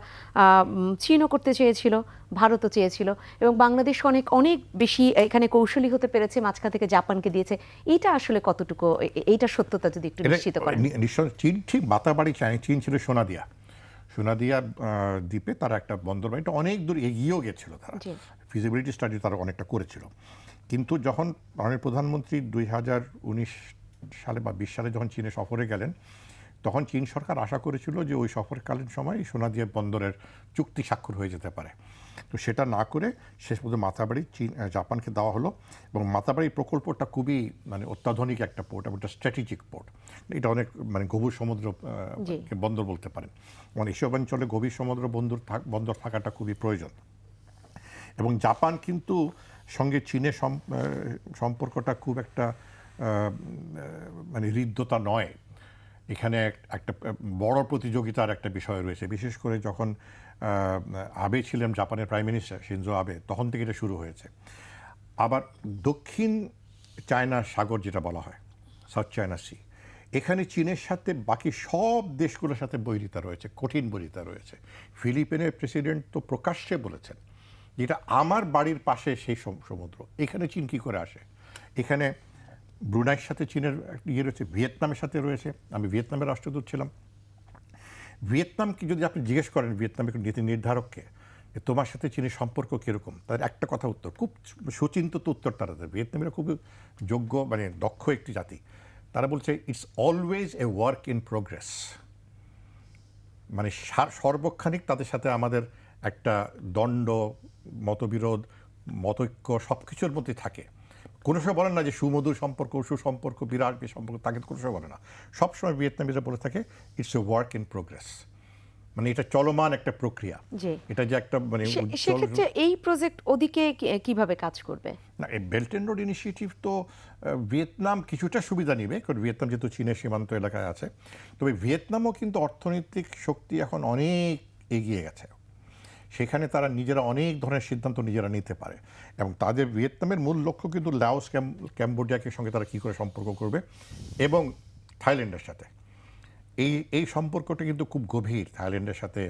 চীনও করতে চেয়েছিল, ভারতও চেয়েছিল, এবং বাংলাদেশ অনেক অনেক বেশি এখানে কৌশলী হতে পেরেছে, মাঝখান থেকে জাপানকে দিয়েছে। এইটা আসলে কতটুকু, এইটার সত্যতা যদি একটু নিশ্চিত করেন। নিশ্চয় চীন ঠিক মাতাবাড়ি চায়, চীন ছিল সোনাদিয়া। সোনাদিয়া দ্বীপে তারা একটা বন্দর বাড়িটা অনেক দূর এগিয়েও গেছিল, তারা জি। ফিজিবিলিটি স্টাডি তারা অনেকটা করেছিল। কিন্তু যখন মাননীয় প্রধানমন্ত্রী 2019 সালে বা 20 সালে যখন চীনে সফরে গেলেন, তখন চীন সরকার আশা করেছিল যে ওই সফরকালীন সময় সোনাদিয়া বন্দরের চুক্তি স্বাক্ষর হয়ে যেতে পারে। তো সেটা না করে শেষ পর্যন্ত মাতাবাড়ি জাপানকে দেওয়া হলো। এবং মাতাবাড়ি প্রকল্পটা খুবই মানে অত্যাধুনিক একটা পোর্ট এবং একটা স্ট্র্যাটেজিক পোর্ট। এটা অনেক মানে গভীর সমুদ্র জি। বন্দর বলতে পারেন। মানে এসব অঞ্চলে গভীর সমুদ্র বন্দর থাকাটা খুবই প্রয়োজন। এবং জাপান কিন্তু সঙ্গে চীনের সম্পর্কটা খুব একটা মানে হৃদ্যতা নয়। এখানে একটা বড় প্রতিযোগিতার একটা বিষয় রয়েছে, বিশেষ করে যখন আবে ছিলেন জাপানের প্রাইম মিনিস্টার শিনজো আবে, তখন থেকে এটা শুরু হয়েছে। আবার দক্ষিণ চায়না সাগর যেটা বলা হয়, সাউথ চায়না সি, এখানে চীনের সাথে বাকি সব দেশগুলোর সাথে বৈরিতা রয়েছে, কঠিন বৈরিতা রয়েছে। ফিলিপিনের প্রেসিডেন্ট তো প্রকাশ্যে বলেছেন যেটা আমার বাড়ির পাশে সেই সমুদ্র, এখানে চীন কী করে আসে। এখানে ব্রুনাইয়ের সাথে চীনের ইয়ে রয়েছে, ভিয়েতনামের সাথে রয়েছে। আমি ভিয়েতনামের রাষ্ট্রদূত ছিলাম। ভিয়েতনামকে যদি আপনি জিজ্ঞেস করেন ভিয়েতনামের নীতি নির্ধারককে যে তোমার সাথে চীনের সম্পর্ক কীরকম, তাদের একটা কথা উত্তর, খুব সুচিন্তিত উত্তর তারা দেয়। ভিয়েতনামেরা খুব যোগ্য মানে দক্ষ একটি জাতি। তারা বলছে it's always a work in progress. মানে সর্বক্ষণিক তাদের সাথে আমাদের একটা দ্বন্দ্ব, মতবিরোধ, মতৈক্য সব কিছুর মধ্যে থাকে। কোনো সময় বলেন না যে সুমধুর সম্পর্ক, সুসম্পর্ক, বিরাট সম্পর্ক, তাকে কোনো সময় বলে না। সবসময় ভিয়েতনামিরা বলে থাকে it's a work in progress, মানে এটা চলমান একটা প্রক্রিয়া। জি। এটা যে একটা মানে সেক্ষেত্রে এই প্রজেক্ট ওদিকে কিভাবে কাজ করবে? না, এই বেল্ট অ্যান্ড রোড ইনিশিয়েটিভ তো ভিয়েতনাম কিছুটা সুবিধা নিবে, কারণ ভিয়েতনাম যেহেতু চীনের সীমান্ত এলাকায় আছে। তবে ভিয়েতনামও কিন্তু অর্থনৈতিক শক্তি এখন অনেক এগিয়ে গেছে, সেখানে তারা নিজেরা অনেক ধরনের সিদ্ধান্ত নিজেরা নিতে পারে। এবং তাদের ভিয়েতনামের মূল লক্ষ্য কিন্তু লাওস, ক্যাম্বোডিয়াকে সঙ্গে তারা কী করে সম্পর্ক করবে, এবং থাইল্যান্ডের সাথে এই সম্পর্কটা কিন্তু খুব গভীর। থাইল্যান্ডের সাথে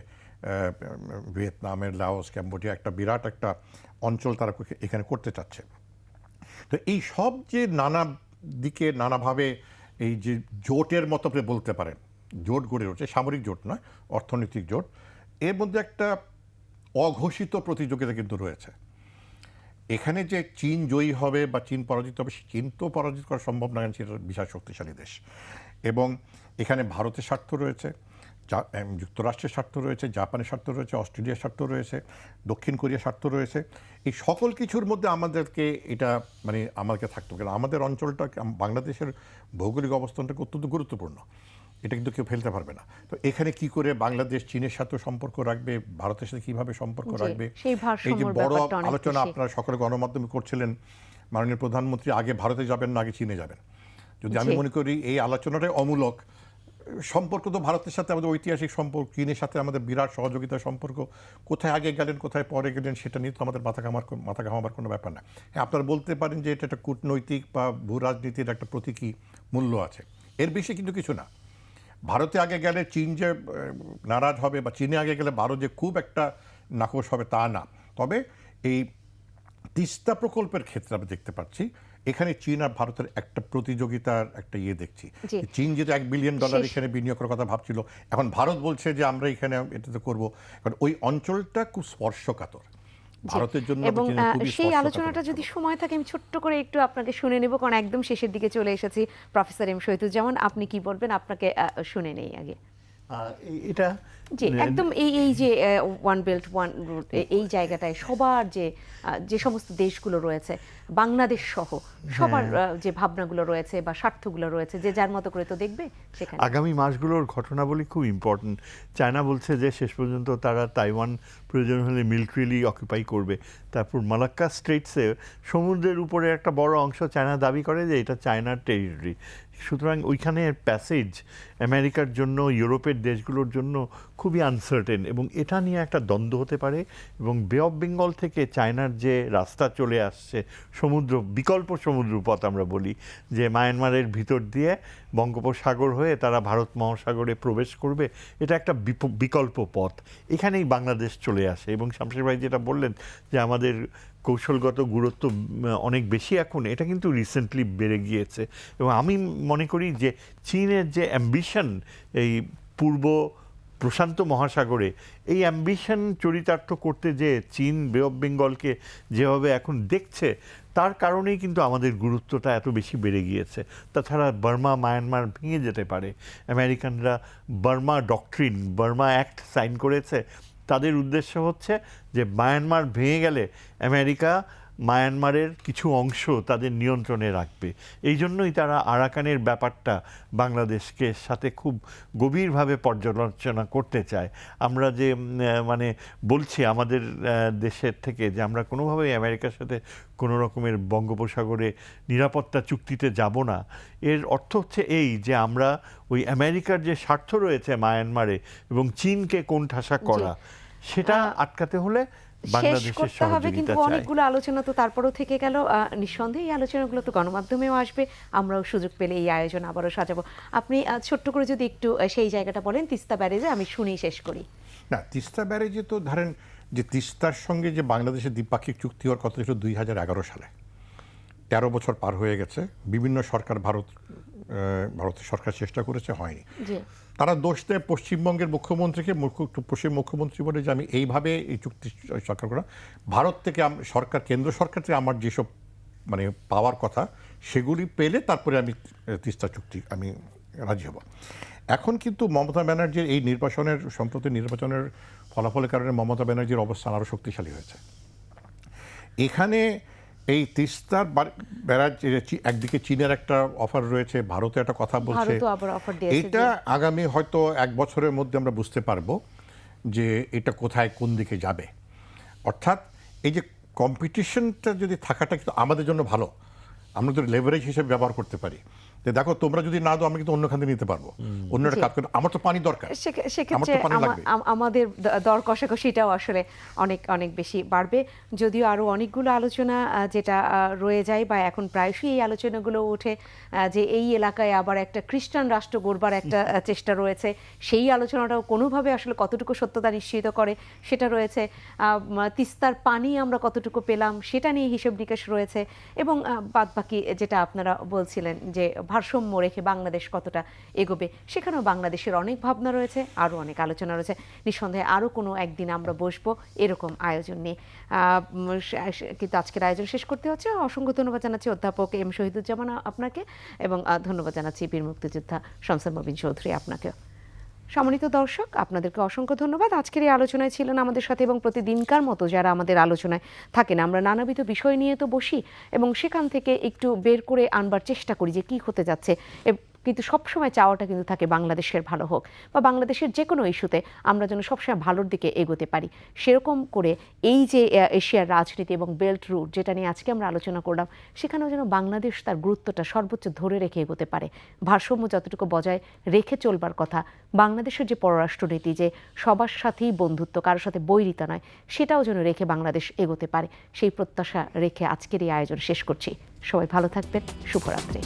ভিয়েতনামের, লাওস, ক্যাম্বোডিয়া একটা বিরাট একটা অঞ্চল তারা এখানে করতে চাচ্ছে। তো এই সব যে নানা দিকে নানাভাবে এই যে জোটের মতো আপনি বলতে পারেন, জোট গড়ে উঠছে, সামরিক জোট নয়, অর্থনৈতিক জোট, এর মধ্যে একটা অঘোষিত প্রতিযোগিতা কিন্তু রয়েছে। এখানে যে চীন জয়ী হবে বা চীন পরাজিত হবে, চীন তো পরাজিত করা সম্ভব না, কারণ সেটা বিশাল শক্তিশালী দেশ। এবং এখানে ভারতের স্বার্থ রয়েছে, যুক্তরাষ্ট্রের স্বার্থ রয়েছে, জাপানের স্বার্থ রয়েছে, অস্ট্রেলিয়ার স্বার্থ রয়েছে, দক্ষিণ কোরিয়ার স্বার্থ রয়েছে। এই সকল কিছুর মধ্যে আমাদেরকে এটা মানে আমাদেরকে থাকতে হবে, কারণ আমাদের অঞ্চলটা, বাংলাদেশের ভৌগোলিক অবস্থানটা অত্যন্ত গুরুত্বপূর্ণ, এটা কিন্তু কেউ ফেলতে পারবে না। তো এখানে কি করে বাংলাদেশ চীনের সাথে সম্পর্ক রাখবে, ভারতের সাথে কিভাবে সম্পর্ক রাখবে, এই যে বড় আলোচনা আপনারা সকলে গণমাধ্যমে করছিলেন, মাননীয় প্রধানমন্ত্রী আগে ভারতে যাবেন না আগে চীনে যাবেন। যদি আমি মনে করি এই আলোচনাটাই অমূলক। সম্পর্ক তো ভারতের সাথে আমাদের ঐতিহাসিক সম্পর্ক, চীনের সাথে আমাদের বিরাট সহযোগিতার সম্পর্ক, কোথায় আগে গেলেন কোথায় পরে গেলেন সেটা নিয়ে তো আমাদের মাথা ঘামাবার কোনো ব্যাপার না। হ্যাঁ, আপনারা বলতে পারেন যে এটা একটা কূটনৈতিক বা ভূ রাজনীতির একটা প্রতীকী মূল্য আছে, এর বেশি কিন্তু কিছু না। ভারতে আগে গেলে চীন যে নারাজ হবে বা চীনে আগে গেলে ভারত যে খুব একটা নাকশ হবে তা না। তবে এই তিস্তা প্রকল্পের ক্ষেত্রে আমরা দেখতে পাচ্ছি এখানে চীন আর ভারতের একটা প্রতিযোগিতার একটা ইয়ে দেখছি। চীন যেটা $1 বিলিয়ন এখানে বিনিয়োগ করার কথা ভাবছিল, এখন ভারত বলছে যে আমরা এখানে এটাতে করবো, কারণ ওই অঞ্চলটা খুব স্পর্শকাতর ভারতের জন্য। এবং সেই আলোচনাটা যদি সময় থাকে আমি ছোট্ট করে একটু আপনাকে শুনে নেব, কারণ একদম শেষের দিকে চলে এসেছি। প্রফেসর এম শহীদুজ্জামান, আপনি কি বলবেন? আপনাকে শুনে নেই আগে। এটা জি, একদম এই যে ওয়ান বেল্ট ওয়ান রুট, এই জায়গাটায় সবার যে সমস্ত দেশগুলো রয়েছে, বাংলাদেশ সহ সবার যে ভাবনাগুলো রয়েছে বা স্বার্থগুলো রয়েছে, যে যার মতো করে তো দেখবে সেখানে। আগামী মাসগুলোর ঘটনাবলী খুব ইম্পর্টেন্ট। চায়না বলছে যে শেষ পর্যন্ত তারা তাইওয়ান প্রয়োজন হলে মিলিটারিলি অকুপাই করবে। তারপর মালাক্কা স্ট্রেটসে সমুদ্রের উপরে একটা বড় অংশ চায়না দাবি করে যে এটা চায়নার টেরিটরি। সুতরাং ওইখানের প্যাসেজ আমেরিকার জন্য, ইউরোপের দেশগুলোর জন্য খুবই আনসার্টেন, এবং এটা নিয়ে একটা দ্বন্দ্ব হতে পারে। এবং বে অফ বেঙ্গল থেকে চায়নার যে রাস্তা চলে আসছে, সমুদ্র, বিকল্প সমুদ্রপথ আমরা বলি, যে মায়ানমারের ভিতর দিয়ে বঙ্গোপসাগর হয়ে তারা ভারত মহাসাগরে প্রবেশ করবে, এটা একটা বিকল্প পথ। এখানেই বাংলাদেশ চলে আসে। এবং শামশের ভাই যেটা বললেন যে আমাদের কৌশলগত গুরুত্ব অনেক বেশি এখন, এটা কিন্তু রিসেন্টলি বেড়ে গিয়েছে। এবং আমি মনে করি যে চীনের যে অ্যাম্বিশন এই পূর্ব প্রশান্ত মহাসাগরে, এই অ্যাম্বিশন চরিতার্থ করতে যে চীন বে অফ বেঙ্গলকে যেভাবে এখন দেখছে, তার কারণেই কিন্তু আমাদের গুরুত্বটা এত বেশি বেড়ে গিয়েছে। তাছাড়া বার্মা মায়ানমার ভেঙে যেতে পারে। আমেরিকানরা Burma doctrine, Burma act sign করেছে। তাদের উদ্দেশ্য হচ্ছে যে মায়ানমার ভেঙে গেলে আমেরিকা মায়ানমারের কিছু অংশ তাদের নিয়ন্ত্রণে রাখবে। এই জন্যই তারা আরাকানের ব্যাপারটা বাংলাদেশকে সাথে খুব গভীরভাবে পর্যালোচনা করতে চায়। আমরা যে মানে বলছি আমাদের দেশের থেকে যে আমরা কোনোভাবেই আমেরিকার সাথে কোনো রকমের বঙ্গোপসাগরে নিরাপত্তা চুক্তিতে যাব না, এর অর্থ হচ্ছে এই যে আমরা ওই আমেরিকার যে স্বার্থ রয়েছে মায়ানমারে এবং চীনকে কোণঠাসা করা, সেটা আটকাতে হলে শেষ করতে হবে। কিন্তু সহযোগিতা চাই। অনেকগুলো আলোচনা তো তারপরও থেকে গেল। নিঃসন্দেহে এই আলোচনাগুলো তো গণমাধ্যমেও আসবে, আমরাও সুযোগ পেলে এই আয়োজন আবারও সাজাবো। আপনি ছোট্ট করে যদি একটু সেই জায়গাটা বলেন, তিস্তা ব্যারেজে, আমি শুনেই শেষ করি। না, তিস্তা ব্যারেজে তো ধরেন যে তিস্তার সঙ্গে যে বাংলাদেশের দ্বিপাক্ষিক চুক্তি হওয়ার কথা ছিল 2011 সালে, 13 বছর পার হয়ে গেছে। বিভিন্ন সরকার, ভারতের সরকার চেষ্টা করেছে, হয়নি। তারা দোষ দেয় পশ্চিমবঙ্গের মুখ্যমন্ত্রীকে। পশ্চিম মুখ্যমন্ত্রী বলে যে আমি এইভাবে এই চুক্তি সরকার করা, ভারত থেকে সরকার, কেন্দ্র সরকার থেকে আমার যেসব মানে পাওয়ার কথা সেগুলি পেলে তারপরে আমি তিস্তা চুক্তি আমি রাজি হব। এখন কিন্তু মমতা ব্যানার্জির এই সম্প্রতি নির্বাচনের ফলাফলের কারণে মমতা ব্যানার্জির অবস্থান আরও শক্তিশালী হয়েছে। এখানে এই তিস্তার ব্যারাজ, একদিকে চীনের একটা অফার রয়েছে, ভারতে একটা কথা বলছে, এটা আগামী হয়তো 1 বছরের মধ্যে আমরা বুঝতে পারবো যে এটা কোথায় কোন দিকে যাবে। অর্থাৎ এই যে কম্পিটিশনটা যদি থাকাটা কিন্তু আমাদের জন্য ভালো, আমরা তো লেভারেজ হিসেবে ব্যবহার করতে পারি। দেখো তোমরা যদি না দাও আমি কিন্তু অন্য খান থেকে নিতে পারবো, অন্য একটা কাজ করতে। আমার তো পানি দরকার, সেক্ষেত্রে আমাদের দর কষাকষিটাও আসলে অনেক অনেক বেশি বাড়বে। যদিও আরও অনেকগুলো আলোচনা যেটা রয়ে যায়, বা এখন প্রায়শই এই আলোচনাগুলো ওঠে যে এই এলাকায় আবার একটা খ্রিস্টান রাষ্ট্র গড়বার একটা চেষ্টা রয়েছে, সেই আলোচনাটাও কোনোভাবে আসলে কতটুকু সত্যতা নিশ্চিত করে সেটা রয়েছে। তিস্তার পানি আমরা কতটুকু পেলাম সেটা নিয়ে হিসেব নিকেশ রয়েছে। এবং বাদবাকি যেটা আপনারা বলছিলেন যে ভারসাম্য রেখে বাংলাদেশ কতটা এগোবে, সেখানেও বাংলাদেশের অনেক ভাবনা রয়েছে, আরও অনেক আলোচনা রয়েছে। নিঃসন্দেহে আরও কোনো একদিন আমরা বসবো এরকম আয়োজন নিয়ে। কিন্তু আজকের আয়োজন শেষ করতে হচ্ছে। অসংখ্য ধন্যবাদ জানাচ্ছি অধ্যাপক এম শহীদুজ্জামান আপনাকে, এবং ধন্যবাদ জানাচ্ছি বীর মুক্তিযোদ্ধা শামসুল মবিন চৌধুরী আপনাকেও। সম্মানিত দর্শক, আপনাদেরকে অসংখ্য ধন্যবাদ। আজকের এই আলোচনায় ছিলেন আমাদের সাথে, এবং প্রতিদিনকার মতো যারা আমাদের আলোচনায় থাকেন, আমরা নানাবিধ বিষয় নিয়ে তো বসি এবং সেখান থেকে একটু বের করে আনবার চেষ্টা করি যে কী হতে যাচ্ছে। কিন্তু সবসময় চাওয়াটা কিন্তু থাকে বাংলাদেশের ভালো হোক, বা বাংলাদেশের যে কোনো ইস্যুতে আমরা যেন সবসময় ভালোর দিকে এগোতে পারি। সেরকম করে এই যে এশিয়ার রাজনীতি এবং বেল্ট রুট যেটা নিয়ে আজকে আমরা আলোচনা করলাম, সেখানেও যেন বাংলাদেশ তার গুরুত্বটা সর্বোচ্চ ধরে রেখে এগোতে পারে। ভারসাম্য যতটুকু বজায় রেখে চলবার কথা, বাংলাদেশের যে পররাষ্ট্রনীতি, যে সবার সাথেই বন্ধুত্ব, কারোর সাথে বৈরিতা নয়, সেটাও যেন রেখে বাংলাদেশ এগোতে পারে, সেই প্রত্যাশা রেখে আজকের এই আয়োজন শেষ করছি। সবাই ভালো থাকবেন। শুভরাত্রি।